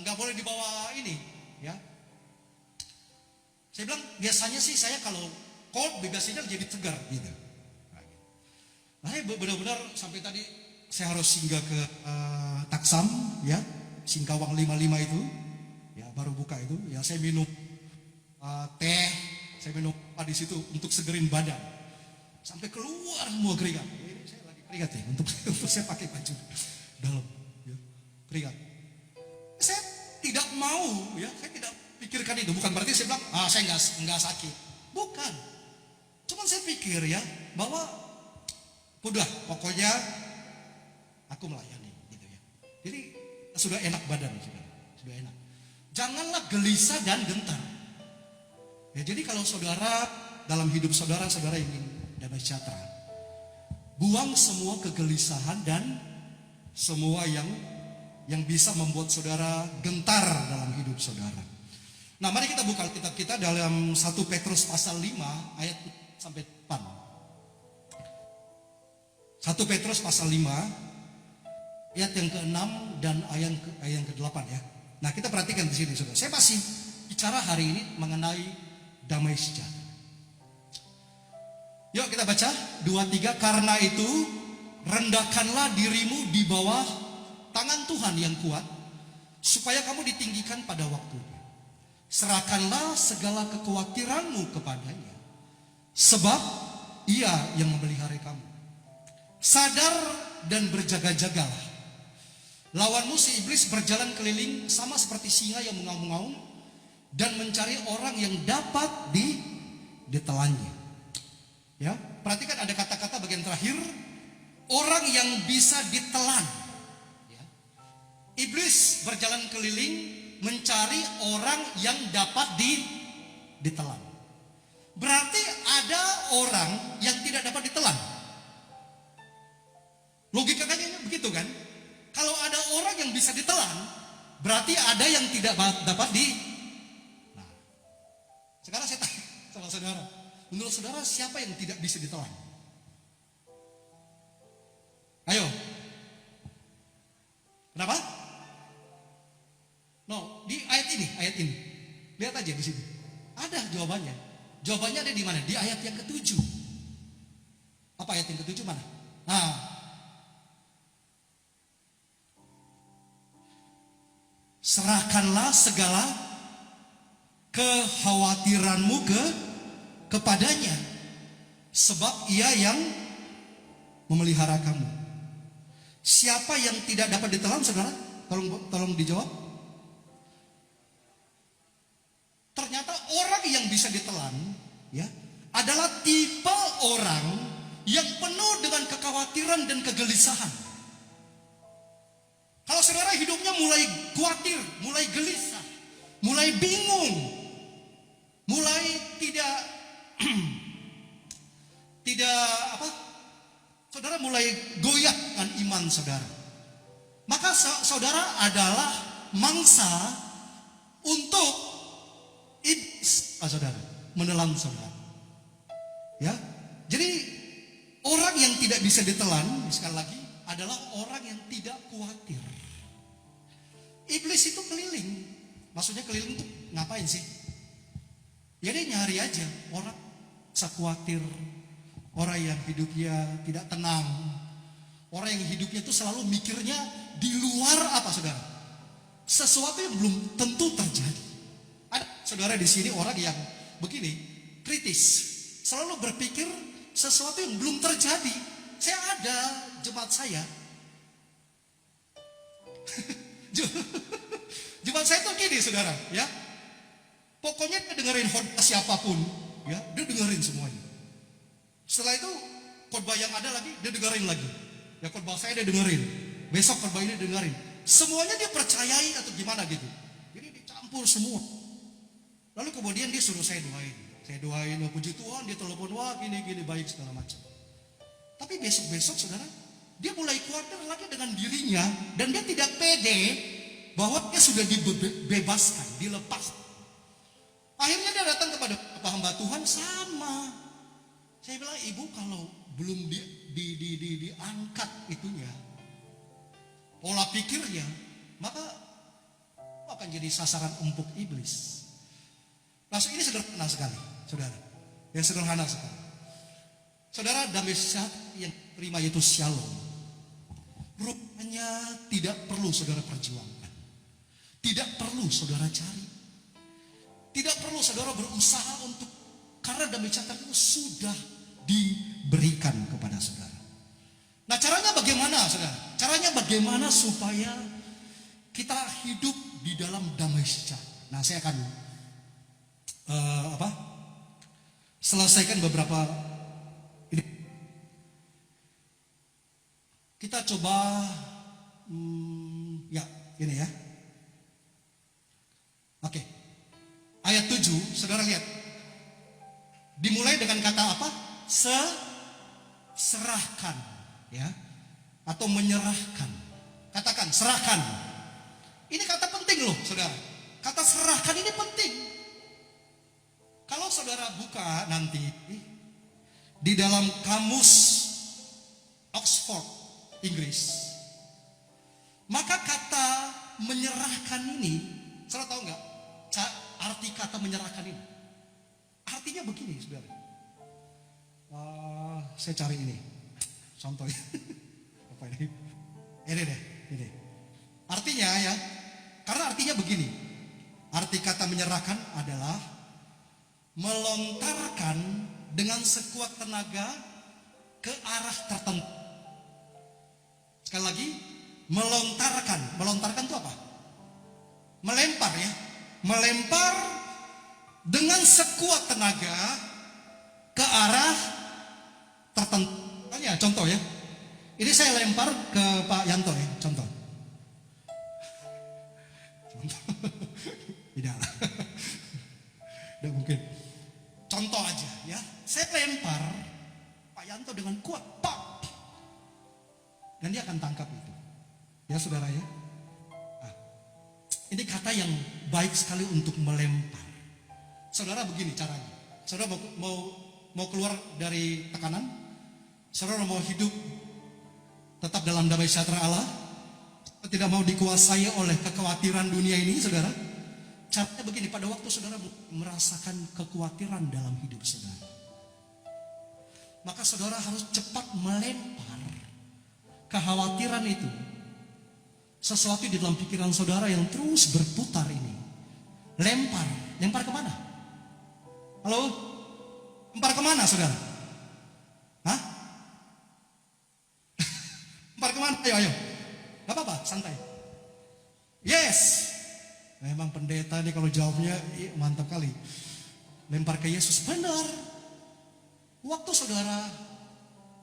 nggak boleh dibawa ini, ya. Saya bilang biasanya sih saya kalau cold bebasnya jadi tegar gitu. Nah, saya benar-benar sampai tadi saya harus singgah ke Taksam, ya, Singkawang 55 itu, ya baru buka itu, ya saya minum teh, saya minum apa di situ untuk segerin badan, sampai keluar semua keringat. Saya lagi keringat ya, untuk saya pakai baju dalam, ya, keringat. Saya tidak mau, ya, saya tidak pikirkan itu. Bukan berarti saya bilang, saya nggak sakit. Bukan. Cuman saya pikir ya, bahwa udah, pokoknya aku melayani, gitu ya. Jadi sudah enak badan, sudah enak. Janganlah gelisah dan gentar. Ya, jadi kalau saudara dalam hidup saudara ingin damai sejahtera, buang semua kegelisahan dan semua yang bisa membuat saudara gentar dalam hidup saudara. Nah, mari kita buka kitab kita dalam 1 Petrus pasal 5 ayat sampai 8. 1 Petrus pasal 5 ayat yang ke-6 dan ayat yang ke-8 ya. Nah, kita perhatikan di sini saudara. Saya masih bicara hari ini mengenai damai sejahtera. Yuk kita baca 2-3. Karena itu rendahkanlah dirimu di bawah tangan Tuhan yang kuat, supaya kamu ditinggikan pada waktunya. Serahkanlah segala kekhawatiranmu kepadanya, sebab Ia yang memelihara kamu. Sadar dan berjaga-jagalah. Lawanmu si iblis berjalan keliling sama seperti singa yang mengaum-ngaum dan mencari orang yang dapat ditelannya. Ya, perhatikan ada kata-kata bagian terakhir, orang yang bisa ditelan. Ya. Iblis berjalan keliling mencari orang yang dapat ditelan. Berarti ada orang yang tidak dapat ditelan. Logikanya begitu kan? Kalau ada orang yang bisa ditelan, berarti ada yang tidak dapat Nah, sekarang saya tanya sama saudara, menurut saudara siapa yang tidak bisa ditelan? Ayo. Kenapa? No, di ayat ini. Lihat aja di sini. Ada jawabannya. Jawabannya ada di mana? Di ayat yang ke-7. Apa ayat yang ke-7 mana? Nah, serahkanlah segala kekhawatiranmu kepadanya, sebab Ia yang memelihara kamu. Siapa yang tidak dapat ditelan, saudara? Tolong dijawab. Ternyata orang yang bisa ditelan, ya, adalah tipe orang yang penuh dengan kekhawatiran dan kegelisahan. Kalau saudara hidupnya mulai khawatir, mulai gelisah, mulai bingung, mulai saudara mulai goyah dengan iman saudara, maka saudara adalah mangsa untuk iblis, saudara, menelan saudara. Ya, jadi orang yang tidak bisa ditelan, sekali lagi, adalah orang yang tidak khawatir. Iblis itu keliling. Maksudnya keliling itu ngapain sih? Ya dia nyari aja orang khawatir, orang yang hidupnya tidak tenang, Orang yang hidupnya itu selalu mikirnya di luar apa, saudara? Sesuatu yang belum tentu terjadi. Ada saudara di sini orang yang begini, kritis, selalu berpikir sesuatu yang belum terjadi. Saya ada jemaat saya. Jemaat saya tuh gini, saudara, ya. Pokoknya dia dengerin khotbah siapapun, ya, dia dengerin semuanya. Setelah itu khotbah yang ada lagi, dia dengerin lagi. Ya khotbah saya dia dengerin. Besok khotbah ini dengerin. Semuanya dia percayai atau gimana gitu. Jadi dicampur semua. Lalu kemudian dia suruh saya doain. Saya doain, oh, puji Tuhan, dia telepon, wah gini baik segala macam. Tapi besok-besok, saudara, dia mulai khawatir lagi dengan dirinya dan dia tidak pede bahwa dia sudah dibebaskan, dilepas. Akhirnya dia datang kepada hamba Tuhan sama. Saya bilang, ibu kalau belum diangkat itunya, pola pikirnya, maka akan jadi sasaran empuk iblis. Langsung ini sederhana sekali, saudara. Yang sederhana sekali. Saudara, damai sejahtera yang terima yaitu shalom. Rupanya tidak perlu saudara perjuangkan. Tidak perlu saudara cari. Tidak perlu saudara berusaha untuk, karena damai sejahtera itu sudah diberikan kepada saudara. Nah, caranya bagaimana, saudara? Caranya bagaimana supaya kita hidup di dalam damai sejahtera? Nah, saya akan selesaikan beberapa ini. Kita coba ya, ini ya. Oke. Ayat 7, saudara lihat. Dimulai dengan kata apa? Serahkan, ya. Atau menyerahkan. Katakan, serahkan. Ini kata penting loh, saudara. Kata serahkan ini penting. Kalau saudara buka nanti di dalam kamus Oxford Inggris, maka kata menyerahkan ini, saudara tahu nggak arti kata menyerahkan ini? Artinya begini, saudara. Saya cari ini contohnya. Apa ini? Ini deh, ini. Artinya ya, karena artinya begini. Arti kata menyerahkan adalah melontarkan dengan sekuat tenaga ke arah tertentu. Sekali lagi, melontarkan. Melontarkan itu apa? Melempar ya. Melempar dengan sekuat tenaga ke arah tertentu. Ya, contoh ya. Ini saya lempar ke Pak Yanto ya, contoh. Tidak. Tidak mungkin. Contoh aja ya. Saya lempar Pak Yanto dengan kuat, pak. Dan dia akan tangkap itu. Ya saudara ya. Nah, ini kata yang baik sekali untuk melempar. Saudara begini caranya. Saudara mau keluar dari tekanan. Saudara mau hidup tetap dalam damai sejahtera Allah. Tidak mau dikuasai oleh kekhawatiran dunia ini, saudara. Caranya begini, pada waktu saudara merasakan kekhawatiran dalam hidup saudara, maka saudara harus cepat melempar kekhawatiran itu. Sesuatu di dalam pikiran saudara yang terus berputar ini. Lempar kemana? Halo? Lempar kemana saudara? Hah? Lempar kemana? Ayo. Gak apa-apa, santai. Yes. Memang pendeta ini kalau jawabnya mantap kali. Lempar ke Yesus, benar. Waktu saudara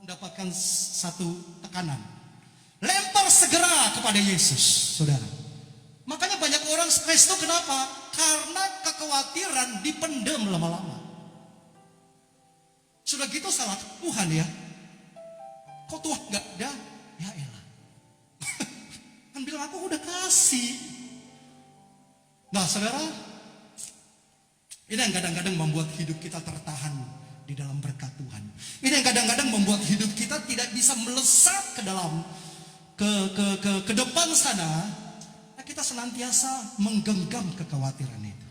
mendapatkan satu tekanan, lempar segera kepada Yesus, saudara. Makanya banyak orang stres itu kenapa? Karena kekhawatiran dipendam lama-lama. Sudah gitu salah Tuhan ya. Kok Tuhan gak ada? Ya elah. Kan bilang aku udah kasih. Nah saudara, ini yang kadang-kadang membuat hidup kita tertahan di dalam berkat Tuhan. Ini yang kadang-kadang membuat hidup kita tidak bisa melesat ke dalam ke depan sana. Nah, kita senantiasa menggenggam kekhawatiran itu.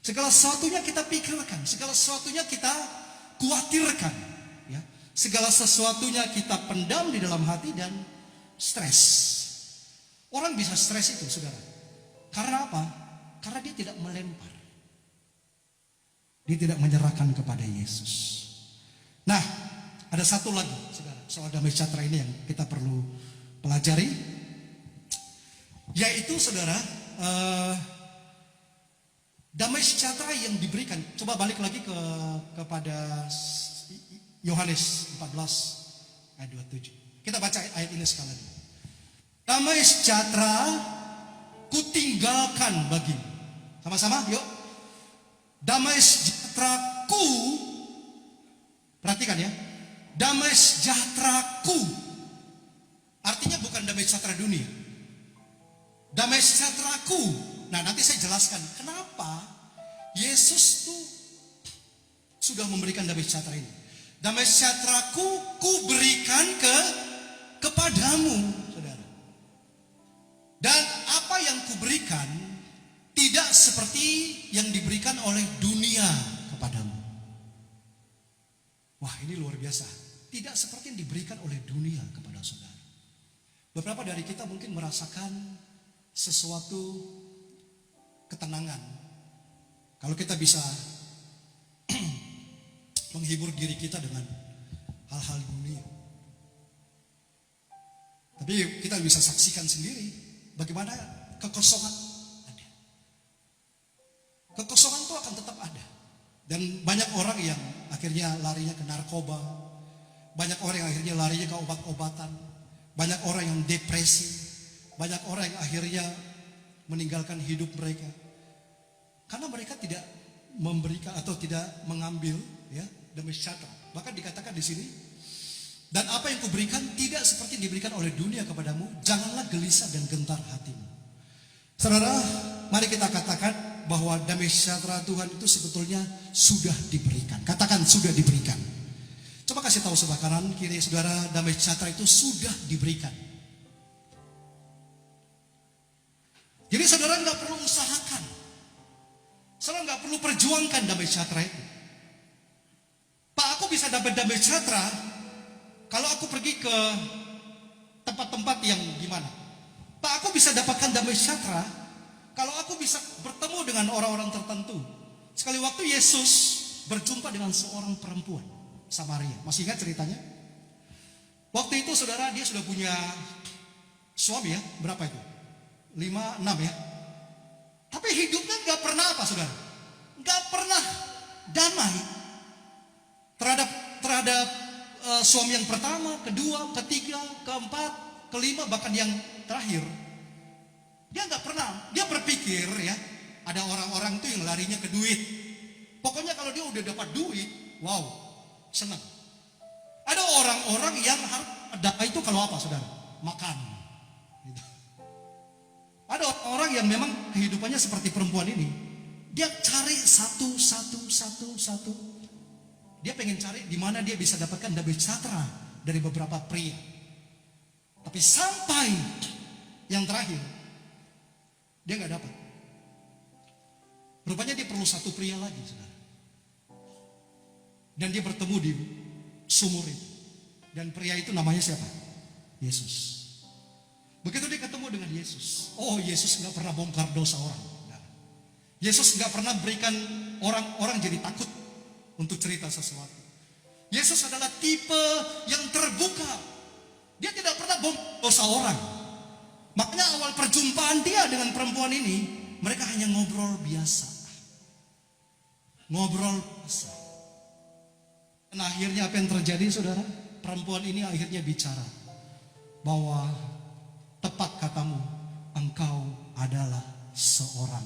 Segala sesuatunya kita pikirkan, segala sesuatunya kita khawatirkan, ya. Segala sesuatunya kita pendam di dalam hati dan stres. Orang bisa stres itu, saudara. Karena apa? Karena dia tidak melempar. Dia tidak menyerahkan kepada Yesus. Nah, ada satu lagi, saudara, soal damai sejahtera ini yang kita perlu pelajari. Yaitu, saudara, damai sejahtera yang diberikan. Coba balik lagi kepada Yohanes 14 ayat 27. Kita baca ayat ini sekali lagi. Damai sejahtera kutinggalkan bagimu. Sama-sama, yuk. Damai sejahteraku, perhatikan ya. Damai sejahteraku. Artinya bukan damai sejahtera dunia. Damai sejahteraku. Nah, nanti saya jelaskan kenapa Yesus tuh sudah memberikan damai sejahtera ini. Damai sejahteraku ku berikan kepadamu, saudara. Dan apa yang ku berikan tidak seperti yang diberikan oleh dunia kepadamu. Wah, ini luar biasa. Tidak seperti yang diberikan oleh dunia kepada saudara. Beberapa dari kita mungkin merasakan sesuatu ketenangan kalau kita bisa menghibur diri kita dengan hal-hal dunia. Tapi kita bisa saksikan sendiri bagaimana kekosongan ada. Kekosongan itu akan tetap ada. Dan banyak orang yang akhirnya larinya ke narkoba, banyak orang yang akhirnya larinya ke obat-obatan, banyak orang yang depresi, banyak orang yang akhirnya meninggalkan hidup mereka karena mereka tidak memberikan atau tidak mengambil ya damai sejahtera. Bahkan dikatakan di sini, dan apa yang kuberikan tidak seperti yang diberikan oleh dunia kepadamu, janganlah gelisah dan gentar hatimu. Saudara, mari kita katakan bahwa damai sejahtera Tuhan itu sebetulnya sudah diberikan. Katakan sudah diberikan. Coba kasih tahu sebelah kanan kiri saudara, damai sejahtera itu sudah diberikan. Jadi saudara nggak perlu usahakan, saudara nggak perlu perjuangkan damai sejahtera itu. Pak, aku bisa dapat damai sejahtera kalau aku pergi ke tempat-tempat yang gimana? Pak, aku bisa dapatkan damai sejahtera kalau aku bisa bertemu dengan orang-orang tertentu. Sekali waktu Yesus berjumpa dengan seorang perempuan Samaria. Masih ingat ceritanya? Waktu itu saudara, dia sudah punya suami ya, berapa itu? 5, 6 ya. Tapi hidupnya gak pernah apa saudara? Gak pernah damai terhadap suami yang pertama, kedua, ketiga, keempat, kelima, bahkan yang terakhir. Dia gak pernah, dia berpikir ya, ada orang-orang itu yang larinya ke duit. Pokoknya kalau dia udah dapat duit, wow, senang. Ada orang-orang yang harus damai itu kalau apa saudara? Makan. Gitu. Ada orang yang memang kehidupannya seperti perempuan ini. Dia cari satu. Dia pengen cari di mana dia bisa dapatkan damai sejahtera dari beberapa pria. Tapi sampai yang terakhir, dia nggak dapat. Rupanya dia perlu satu pria lagi, saudara. Dan dia bertemu di sumur itu. Dan pria itu namanya siapa? Yesus. Begitu dia ketemu dengan Yesus, oh Yesus nggak pernah bongkar dosa orang. Yesus nggak pernah berikan orang jadi takut untuk cerita sesuatu. Yesus adalah tipe yang terbuka. Dia tidak pernah bongkar dosa orang. Makanya awal perjumpaan dia dengan perempuan ini, mereka hanya ngobrol biasa. Ngobrol biasa. Dan akhirnya apa yang terjadi saudara? Perempuan ini akhirnya bicara bahwa tepat katamu, engkau adalah seorang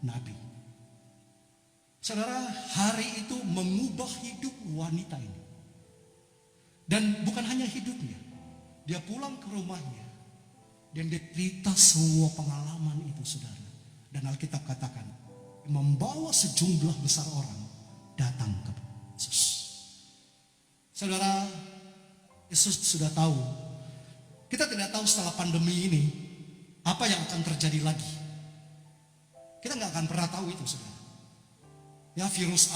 nabi. Saudara, hari itu mengubah hidup wanita ini. Dan bukan hanya hidupnya, dia pulang ke rumahnya dan dia cerita semua pengalaman itu saudara. Dan Alkitab katakan, membawa sejumlah besar orang datang ke Yesus. Saudara, Yesus sudah tahu. Kita tidak tahu setelah pandemi ini apa yang akan terjadi lagi. Kita nggak akan pernah tahu itu, saudara. Ya virus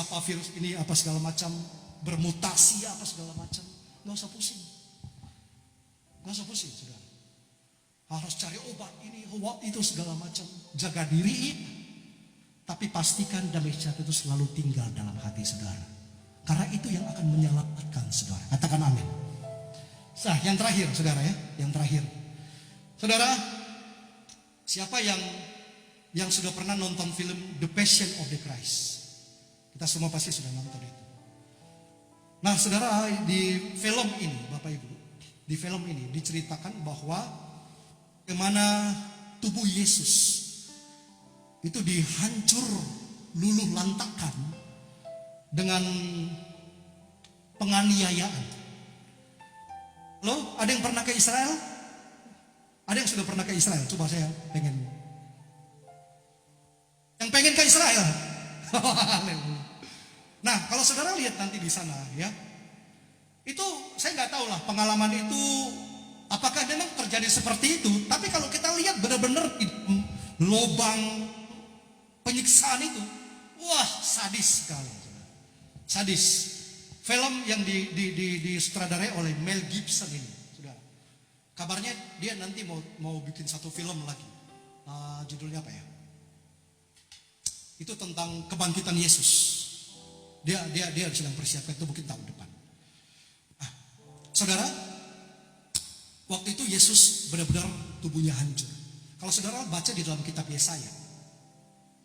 ini apa segala macam. bermutasi apa segala macam. Nggak usah pusing. Nggak usah pusing, saudara. Harus cari obat ini, obat itu segala macam. Jaga diri, tapi pastikan damai sejahtera itu selalu tinggal dalam hati saudara. Karena itu yang akan menyelamatkan saudara. Katakan amin. Nah, yang terakhir saudara ya, yang terakhir. Saudara, siapa yang sudah pernah nonton film The Passion of the Christ? Kita semua pasti sudah nonton itu. Nah, saudara, di film ini, Bapak Ibu, di film ini diceritakan bahwa bagaimana tubuh Yesus itu dihancur luluh lantakan dengan penganiayaan. Loh, ada yang pernah ke Israel? Ada yang sudah pernah ke Israel? Coba saya pengen. Yang pengen ke Israel? Nah, kalau saudara lihat nanti di sana ya, itu saya nggak tahu lah pengalaman itu apakah memang terjadi seperti itu. Tapi kalau kita lihat benar-benar lubang penyiksaan itu, wah sadis sekali. Sadis. Film yang disutradarai oleh Mel Gibson ini, saudara. Kabarnya dia nanti mau bikin satu film lagi. Judulnya apa ya? Itu tentang kebangkitan Yesus. Dia sedang persiapkan itu mungkin tahun depan. Nah, saudara, waktu itu Yesus benar-benar tubuhnya hancur. Kalau saudara baca di dalam kitab Yesaya,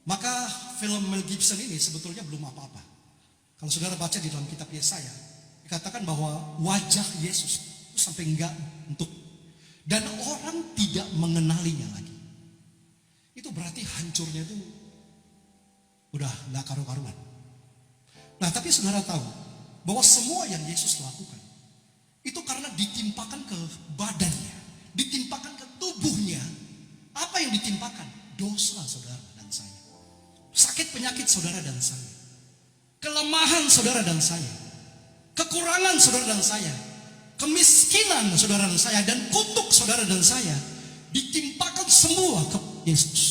maka film Mel Gibson ini sebetulnya belum apa-apa. Kalau saudara baca di dalam kitab Yesaya, dikatakan bahwa wajah Yesus itu sampai enggak bentuk. Dan orang tidak mengenalinya lagi. Itu berarti hancurnya itu udah enggak karu-karuan. Nah, tapi saudara tahu bahwa semua yang Yesus lakukan itu karena ditimpakan ke badannya, ditimpakan ke tubuhnya. Apa yang ditimpakan? Dosa saudara dan saya. Sakit penyakit saudara dan saya. Kelemahan saudara dan saya. Kekurangan saudara dan saya. Kemiskinan saudara dan saya. Dan kutuk saudara dan saya. Ditimpakan semua ke Yesus.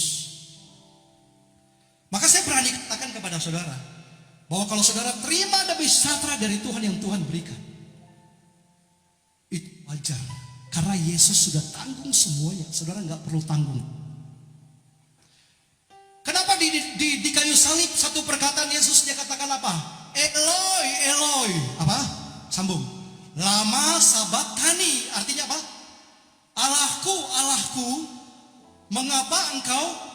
Maka saya berani katakan kepada saudara, bahwa kalau saudara terima damai sejahtera dari Tuhan yang Tuhan berikan, itu wajar. Karena Yesus sudah tanggung semuanya. Saudara nggak perlu tanggung. Kenapa di kayu salib satu perkataan Yesus dia katakan apa? Eloi, Eloi. Apa? Sambung. Lama sabachthani. Artinya apa? Allahku, Allahku, mengapa engkau?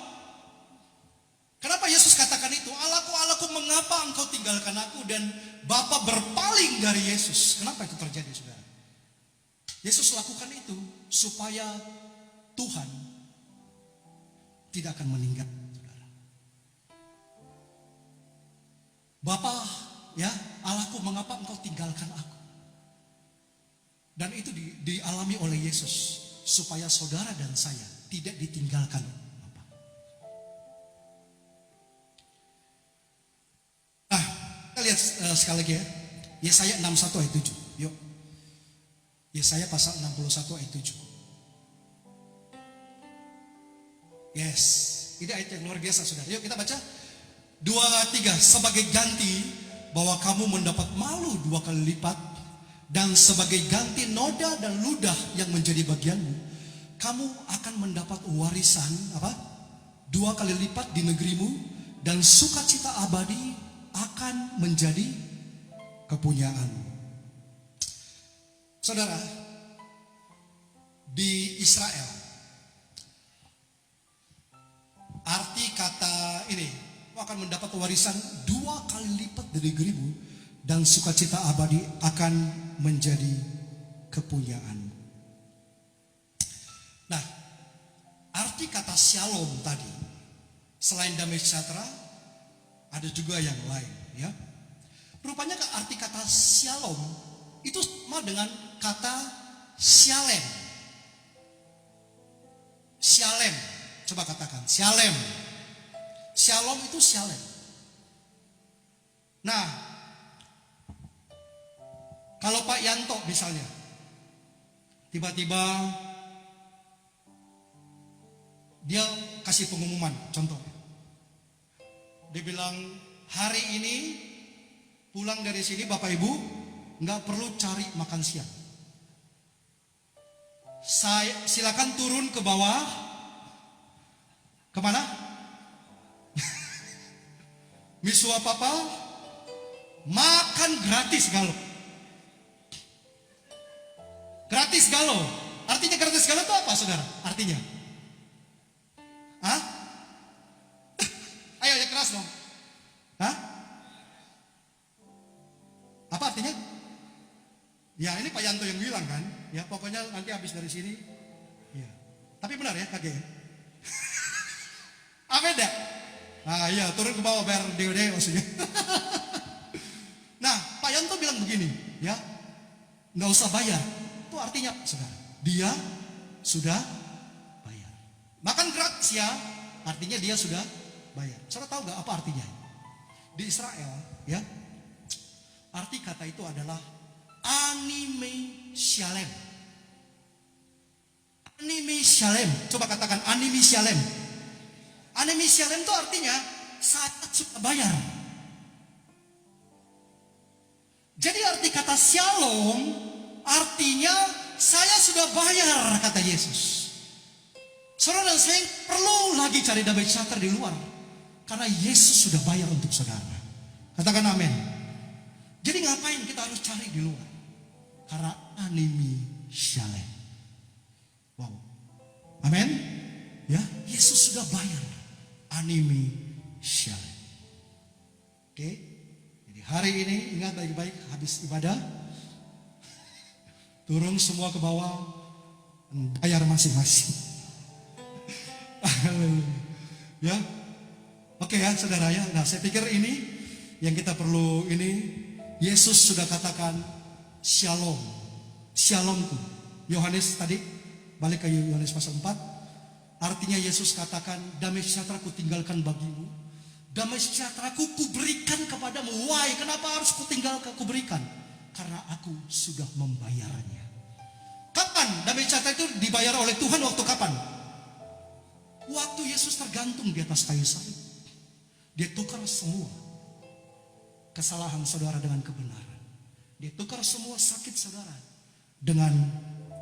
Kenapa Yesus katakan itu? Allahku, Allahku, mengapa engkau tinggalkan aku? Dan Bapa berpaling dari Yesus. Kenapa itu terjadi, saudara? Yesus lakukan itu supaya Tuhan tidak akan meninggal, saudara. Bapa, ya, Allahku, mengapa engkau tinggalkan aku? Dan itu dialami oleh Yesus supaya saudara dan saya tidak ditinggalkan Bapa. Nah, kita lihat sekali lagi ya. Yesaya 61 ayat 7. Yuk. Yesaya pasal 61 ayat 7. Yes, ini ayat yang luar biasa saudara. Yuk kita baca 2-3. Sebagai ganti bahwa kamu mendapat malu 2 kali lipat, dan sebagai ganti noda dan ludah yang menjadi bagianmu, kamu akan mendapat warisan apa? 2 kali lipat di negerimu, dan sukacita abadi akan menjadi kepunyaanmu. Saudara, di Israel arti kata ini akan mendapat warisan 2 kali lipat dari negerimu, dan sukacita abadi akan menjadi kepunyaan. Nah, arti kata shalom tadi selain damai sejahtera ada juga yang lain, ya. Rupanya arti kata shalom itu sama dengan kata shalem. Shalem, coba katakan shalem. Shalom itu shalem. Nah, kalau Pak Yanto misalnya tiba-tiba dia kasih pengumuman, contoh dia bilang hari ini pulang dari sini Bapak Ibu nggak perlu cari makan siang. Silakan turun ke bawah. Kemana? Misua Papa, makan gratis galo. Gratis galo. Artinya gratis galo itu apa, saudara? Artinya? Hah? Ayo ya keras dong. Hah? Apa artinya? Ya ini Pak Yanto yang bilang kan. Ya pokoknya nanti habis dari sini. Ya. Tapi benar ya kakek. Apa enggak? Ah iya turun ke bawah biar DOD maksudnya. Nah Pak Yanto bilang begini ya. Nggak usah bayar. Itu artinya saudara. Dia sudah bayar. Makan gratis ya. Artinya dia sudah bayar. Saudara tahu nggak apa artinya? Di Israel ya. Arti kata itu adalah anime shalem. Anime shalem. Coba katakan anime shalem. Anime shalem itu artinya saat sudah bayar. Jadi arti kata shalom artinya saya sudah bayar kata Yesus. Saudara dan saya perlu lagi cari damai sejahtera di luar. Karena Yesus sudah bayar untuk saudara. Katakan amin. Jadi ngapain kita harus cari di luar? Karena anime shalem. Wow. Amin. Ya, Yesus sudah bayar anime shalem. Oke. Jadi hari ini ingat baik-baik habis ibadah turun semua ke bawah bayar masing-masing. Ya. Oke ya, saudara ya. Nah, saya pikir ini yang kita perlu ini Yesus sudah katakan shalom. Shalom itu. Yohanes tadi balik ke Yohanes pasal 4. Artinya Yesus katakan damai sejahtera ku tinggalkan bagimu. Damai sejahtera ku berikan kepadamu. Why? Kenapa harus ku tinggalkan, ku berikan? Karena aku sudah membayarnya. Kapan damai sejahtera itu dibayar oleh Tuhan? Waktu kapan? Waktu Yesus tergantung di atas kayu salib. Dia tukar semua kesalahan saudara dengan kebenaran. Dia tukar semua sakit saudara dengan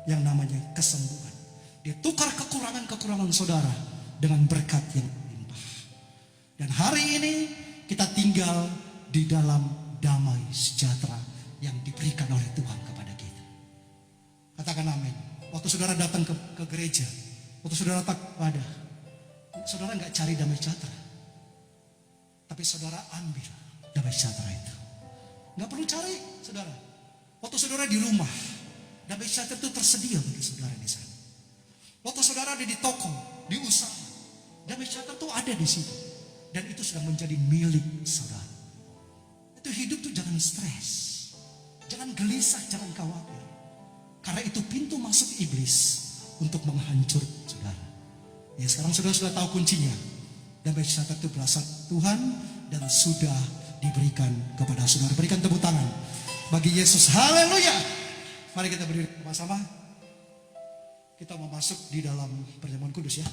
yang namanya kesembuhan. Dia tukar kekurangan-kekurangan saudara dengan berkat yang melimpah. Dan hari ini kita tinggal di dalam damai sejahtera yang diberikan oleh Tuhan kepada kita. Katakan amin. Waktu saudara datang ke gereja, waktu saudara datang kepada, saudara nggak cari damai sejahtera, tapi saudara ambil damai sejahtera itu. Nggak perlu cari, saudara. Waktu saudara di rumah, damai sejahtera itu tersedia bagi saudara di sana. Waktu saudara ada di toko, di usaha, damai sejahtera itu ada di situ. Dan itu sudah menjadi milik saudara. Itu hidup tuh jangan stres, jangan gelisah, jangan khawatir. Karena itu pintu masuk iblis untuk menghancurkan saudara. Ya sekarang saudara sudah tahu kuncinya. Damai sejahtera itu berasal Tuhan dan sudah diberikan kepada saudara. Berikan tepuk tangan bagi Yesus. Haleluya. Mari kita berdiri bersama. Kita mau masuk di dalam perjamuan kudus ya.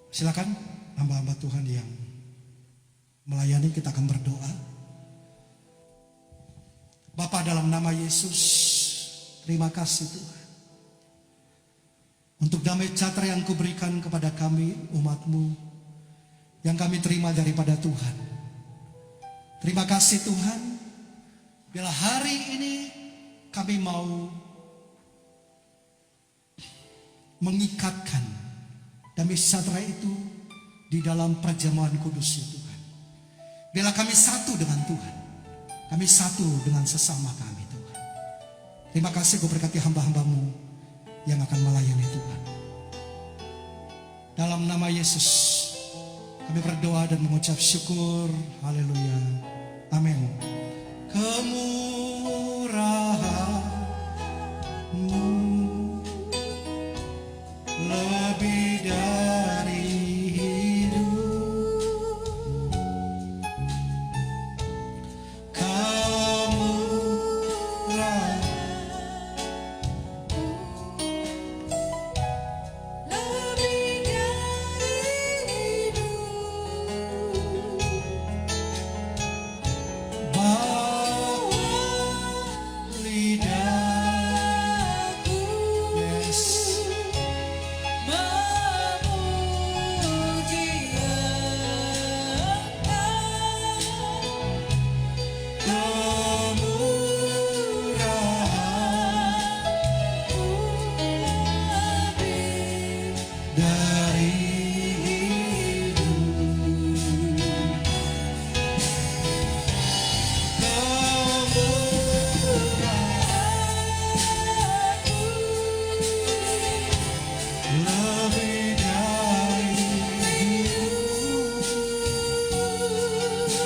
Silakan hamba-hamba Tuhan yang melayani, kita akan berdoa. Bapa, dalam nama Yesus, terima kasih Tuhan untuk damai sejahtera yang Kau berikan kepada kami umat-Mu, yang kami terima daripada Tuhan. Terima kasih Tuhan, bila hari ini kami mau mengikatkan damai sejahtera itu di dalam perjamuan kudus ya Tuhan. Bila kami satu dengan Tuhan, kami satu dengan sesama kami Tuhan. Terima kasih Kau berkati hamba-hamba-Mu yang akan melayani Tuhan. Dalam nama Yesus kami berdoa dan mengucap syukur. Haleluya. Amin. Kemurahan-Mu lebih dari hidup, kemurahan lebih dari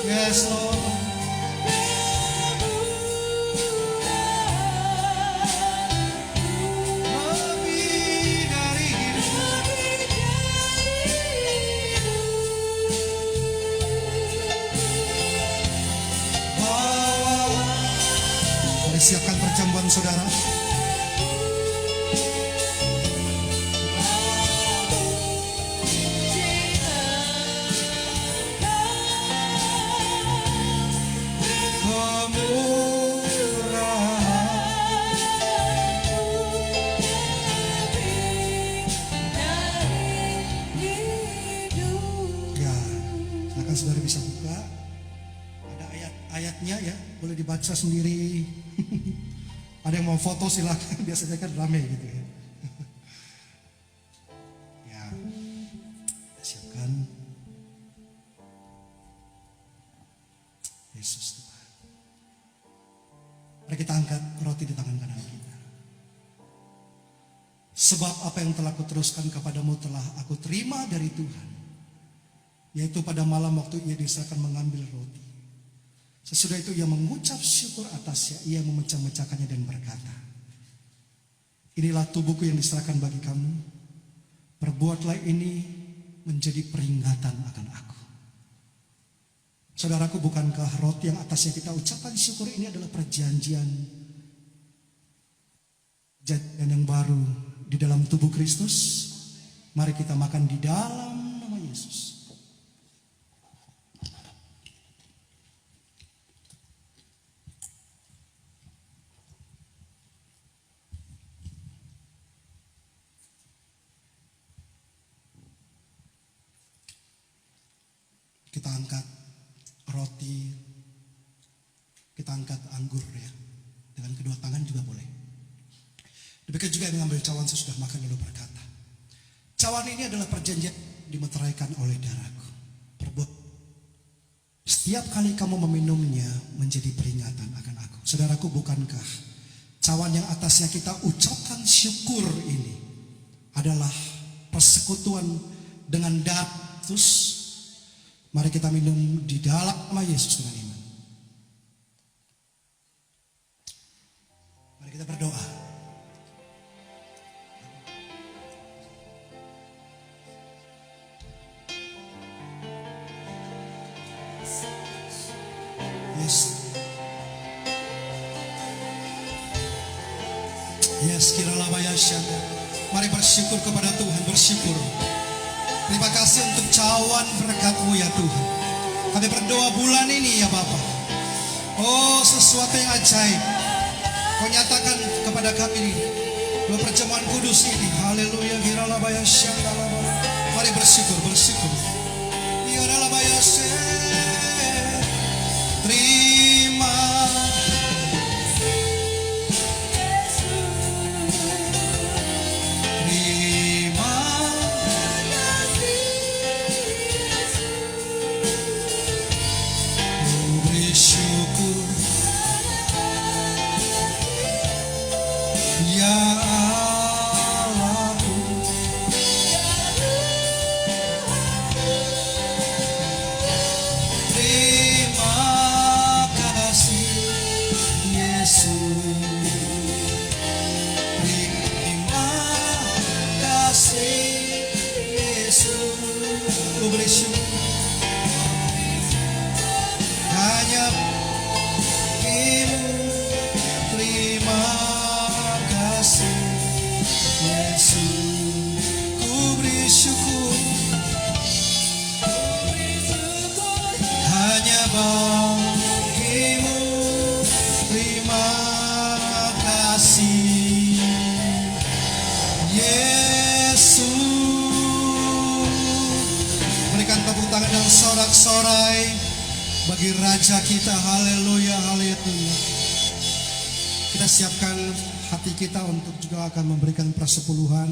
Yes Lord. Lebih dari hidup. Mari siapkan perjamuan saudara. Ya, silakan saudara bisa buka. Ada ayat-ayatnya ya, boleh dibaca sendiri. Ada yang mau foto silakan, biasanya kan rame gitu ya. Ya, kita siapkan. Yesus Tuhan. Mari kita angkat roti di tangan kanan kita. Sebab apa yang telah kuteruskan kepadamu telah aku terima dari Tuhan. Yaitu pada malam waktu ia diserahkan mengambil roti. Sesudah itu ia mengucap syukur atasnya, ia memecah-mecahkannya dan berkata, inilah tubuhku yang diserahkan bagi kamu. Perbuatlah ini menjadi peringatan akan aku. Saudaraku, bukankah roti yang atasnya kita ucapkan syukur ini adalah perjanjian yang baru di dalam tubuh Kristus? Mari kita makan di dalam nama Yesus. Kita angkat roti, kita angkat anggur ya, dengan kedua tangan juga boleh. Demikian juga yang mengambil cawan sesudah makan lalu berkata, cawan ini adalah perjanjian dimeteraikan oleh darahku. Perbuat setiap kali kamu meminumnya menjadi peringatan akan aku. Saudaraku, bukankah cawan yang atasnya kita ucapkan syukur ini adalah persekutuan dengan darah Kristus? Mari kita minum di dalam nama Yesus dengan iman. Mari kita berdoa. Yes. Yes, kiralah bayasya. Mari bersyukur kepada Tuhan, bersyukur. Terima kasih untuk cawan berkat-Mu ya Tuhan. Kami berdoa bulan ini ya Bapa. Oh, sesuatu yang ajaib Kau nyatakan kepada kami melalui perjamuan kudus ini. Haleluya. Mari bersyukur, bersyukur. Terima. Sorak-sorai bagi Raja kita. Haleluya, haleluya. Kita siapkan hati kita untuk juga akan memberikan persepuluhan.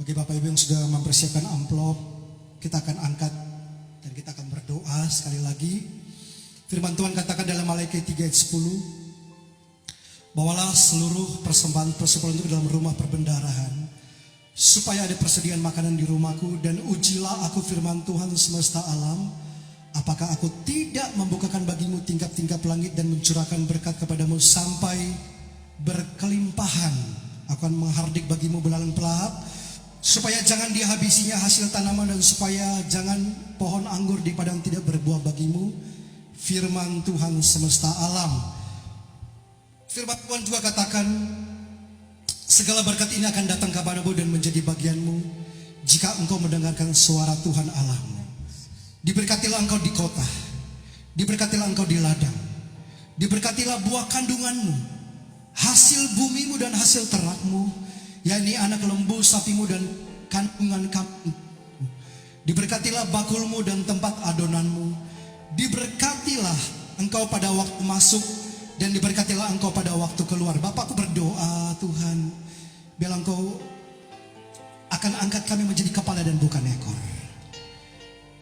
Bagi Bapak Ibu yang sudah mempersiapkan amplop, kita akan angkat dan kita akan berdoa sekali lagi. Firman Tuhan katakan dalam Maliaki 3 ayat 10, bawalah seluruh persembahan persepuluhan itu dalam rumah perbendaharaan, supaya ada persediaan makanan di rumahku, dan ujilah aku firman Tuhan semesta alam, apakah aku tidak membukakan bagimu tingkap-tingkap langit dan mencurahkan berkat kepadamu sampai berkelimpahan. Aku akan menghardik bagimu belalang pelahap, supaya jangan dihabisinya hasil tanaman, dan supaya jangan pohon anggur di padang tidak berbuah bagimu. Firman Tuhan semesta alam. Firman Tuhan juga katakan, segala berkat ini akan datang kepadamu dan menjadi bagianmu jika engkau mendengarkan suara Tuhan Allahmu. Diberkatilah engkau di kota, diberkatilah engkau di ladang, diberkatilah buah kandunganmu, hasil bumimu dan hasil ternakmu, yakni anak lembu sapimu dan kandungan kambingmu. Diberkatilah bakulmu dan tempat adonanmu. Diberkatilah engkau pada waktu masuk dan diberkatilah engkau pada waktu keluar. Bapakku berdoa, Tuhan, biarlah engkau akan angkat kami menjadi kepala dan bukan ekor.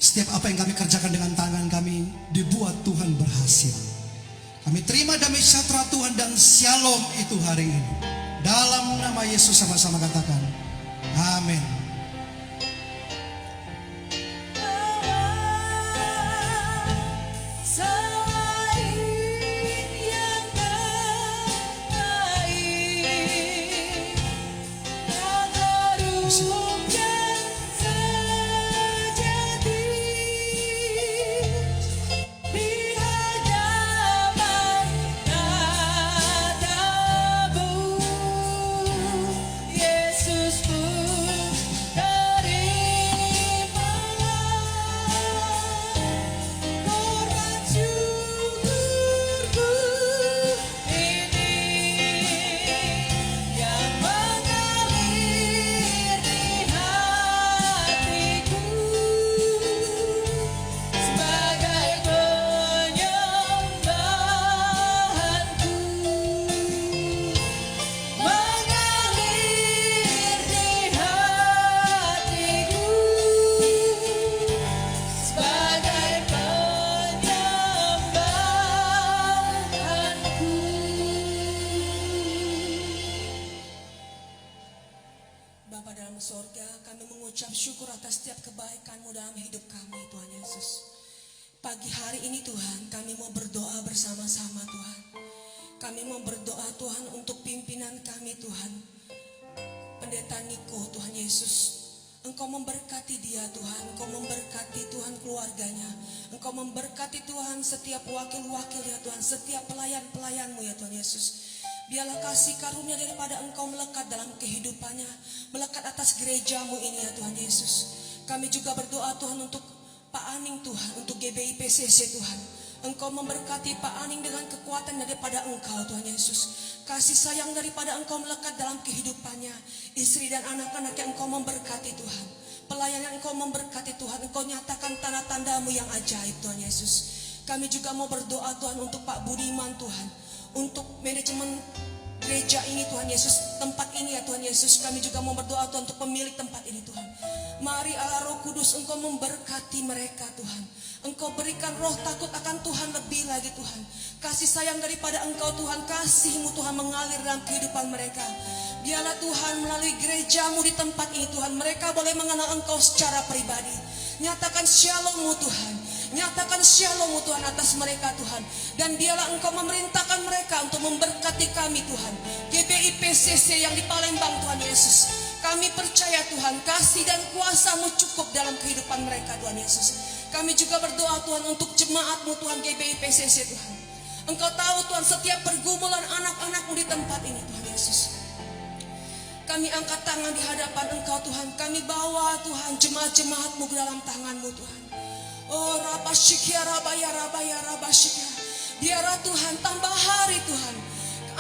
Setiap apa yang kami kerjakan dengan tangan kami dibuat Tuhan berhasil. Kami terima damai sejahtera Tuhan dan shalom itu hari ini. Dalam nama Yesus sama-sama katakan, amin. Bapa dalam sorga, kami mengucap syukur atas setiap kebaikan-Mu dalam hidup kami, Tuhan Yesus. Pagi hari ini Tuhan, kami mau berdoa bersama-sama Tuhan. Kami mau berdoa Tuhan untuk pimpinan kami Tuhan, Pendeta Niko Tuhan Yesus. Engkau memberkati dia Tuhan, Engkau memberkati Tuhan keluarganya, Engkau memberkati Tuhan setiap wakil-wakilnya Tuhan, setiap pelayan-pelayan-Mu ya Tuhan Yesus. Biarlah kasih karunia daripada Engkau melekat dalam kehidupannya, melekat atas gereja-Mu ini ya Tuhan Yesus. Kami juga berdoa Tuhan untuk Pak Aning Tuhan, untuk GBI PCC Tuhan. Engkau memberkati Pak Aning dengan kekuatan daripada Engkau Tuhan Yesus. Kasih sayang daripada Engkau melekat dalam kehidupannya. Istri dan anak-anak yang Engkau memberkati Tuhan. Pelayan yang Engkau memberkati Tuhan. Engkau nyatakan tanda-tanda-Mu yang ajaib Tuhan Yesus. Kami juga mau berdoa Tuhan untuk Pak Budiman Tuhan, untuk manajemen gereja ini Tuhan Yesus, tempat ini ya Tuhan Yesus. Kami juga mau berdoa Tuhan untuk pemilik tempat ini Tuhan. Mari Allah Roh Kudus Engkau memberkati mereka Tuhan. Engkau berikan roh takut akan Tuhan lebih lagi Tuhan. Kasih sayang daripada Engkau Tuhan, kasih-Mu Tuhan mengalir dalam kehidupan mereka. Biarlah Tuhan melalui gereja-Mu di tempat ini Tuhan, mereka boleh mengenal Engkau secara pribadi. Nyatakan shalom-Mu Tuhan, nyatakan shalom-Mu Tuhan atas mereka Tuhan. Dan biarlah Engkau memerintahkan mereka untuk memberkati kami Tuhan, GBI PCC yang di Palembang Tuhan Yesus. Kami percaya Tuhan, kasih dan kuasa-Mu cukup dalam kehidupan mereka Tuhan Yesus. Kami juga berdoa Tuhan untuk jemaat-Mu Tuhan, GBI PCC Tuhan. Engkau tahu Tuhan setiap pergumulan anak-anak-Mu di tempat ini Tuhan Yesus. Kami angkat tangan di hadapan Engkau Tuhan. Kami bawa Tuhan jemaat-jemaat-Mu ke dalam tangan-Mu Tuhan. Oh Rabashikia Rabaya Rabaya Rabashikia. Biarlah Tuhan tambah hari Tuhan,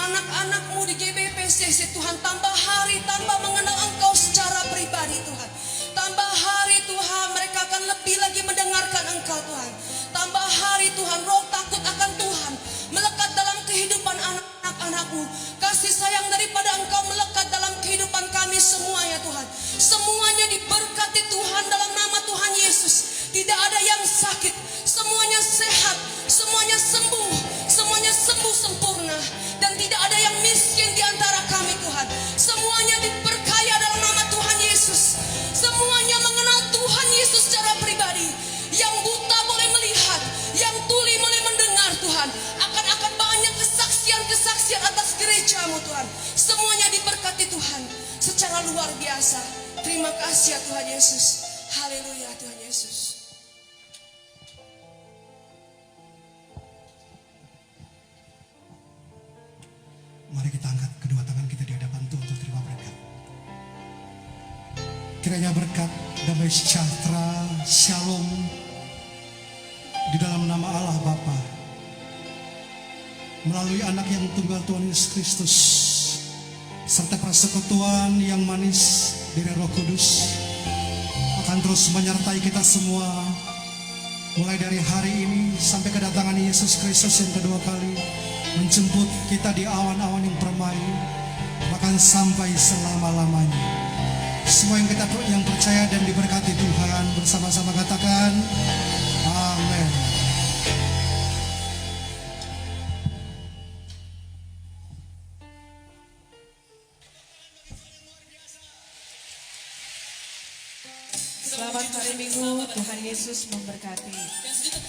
anak-anak-Mu di GBI PCC Tuhan, tambah hari, tambah mengenal Engkau secara pribadi Tuhan. Tambah hari Tuhan, mereka akan lebih lagi mendengarkan Engkau Tuhan. Tambah hari Tuhan, roh takut akan Tuhan melekat dalam kehidupan anak-anak-Mu. Kasih sayang daripada Engkau melekat dalam kehidupan kami semua ya Tuhan. Semuanya diberkati Tuhan dalam nama Tuhan Yesus. Tidak ada yang sakit, semuanya sehat, semuanya sembuh, semuanya sembuh sempurna. Dan tidak ada yang miskin di antara kami Tuhan. Semuanya diberkaya dalam nama Tuhan Yesus. Semuanya mengenal Tuhan Yesus secara pribadi. Yang buta boleh melihat, gerejamu Tuhan. Semuanya diberkati Tuhan secara luar biasa. Terima kasih ya Tuhan Yesus. Haleluya Tuhan Yesus. Mari kita angkat kedua tangan kita di hadapan Tuhan untuk terima berkat. Kiranya berkat, damai sejahtera, shalom di dalam nama Allah Bapa, melalui anak yang tunggal Tuhan Yesus Kristus, serta persekutuan yang manis dari Roh Kudus akan terus menyertai kita semua, mulai dari hari ini sampai kedatangan Yesus Kristus yang kedua kali, menjemput kita di awan-awan yang permai, bahkan sampai selama-lamanya. Semua yang percaya dan diberkati Tuhan bersama-sama katakan amin. Selamat hari Minggu, Tuhan Yesus memberkati. Dan sedikit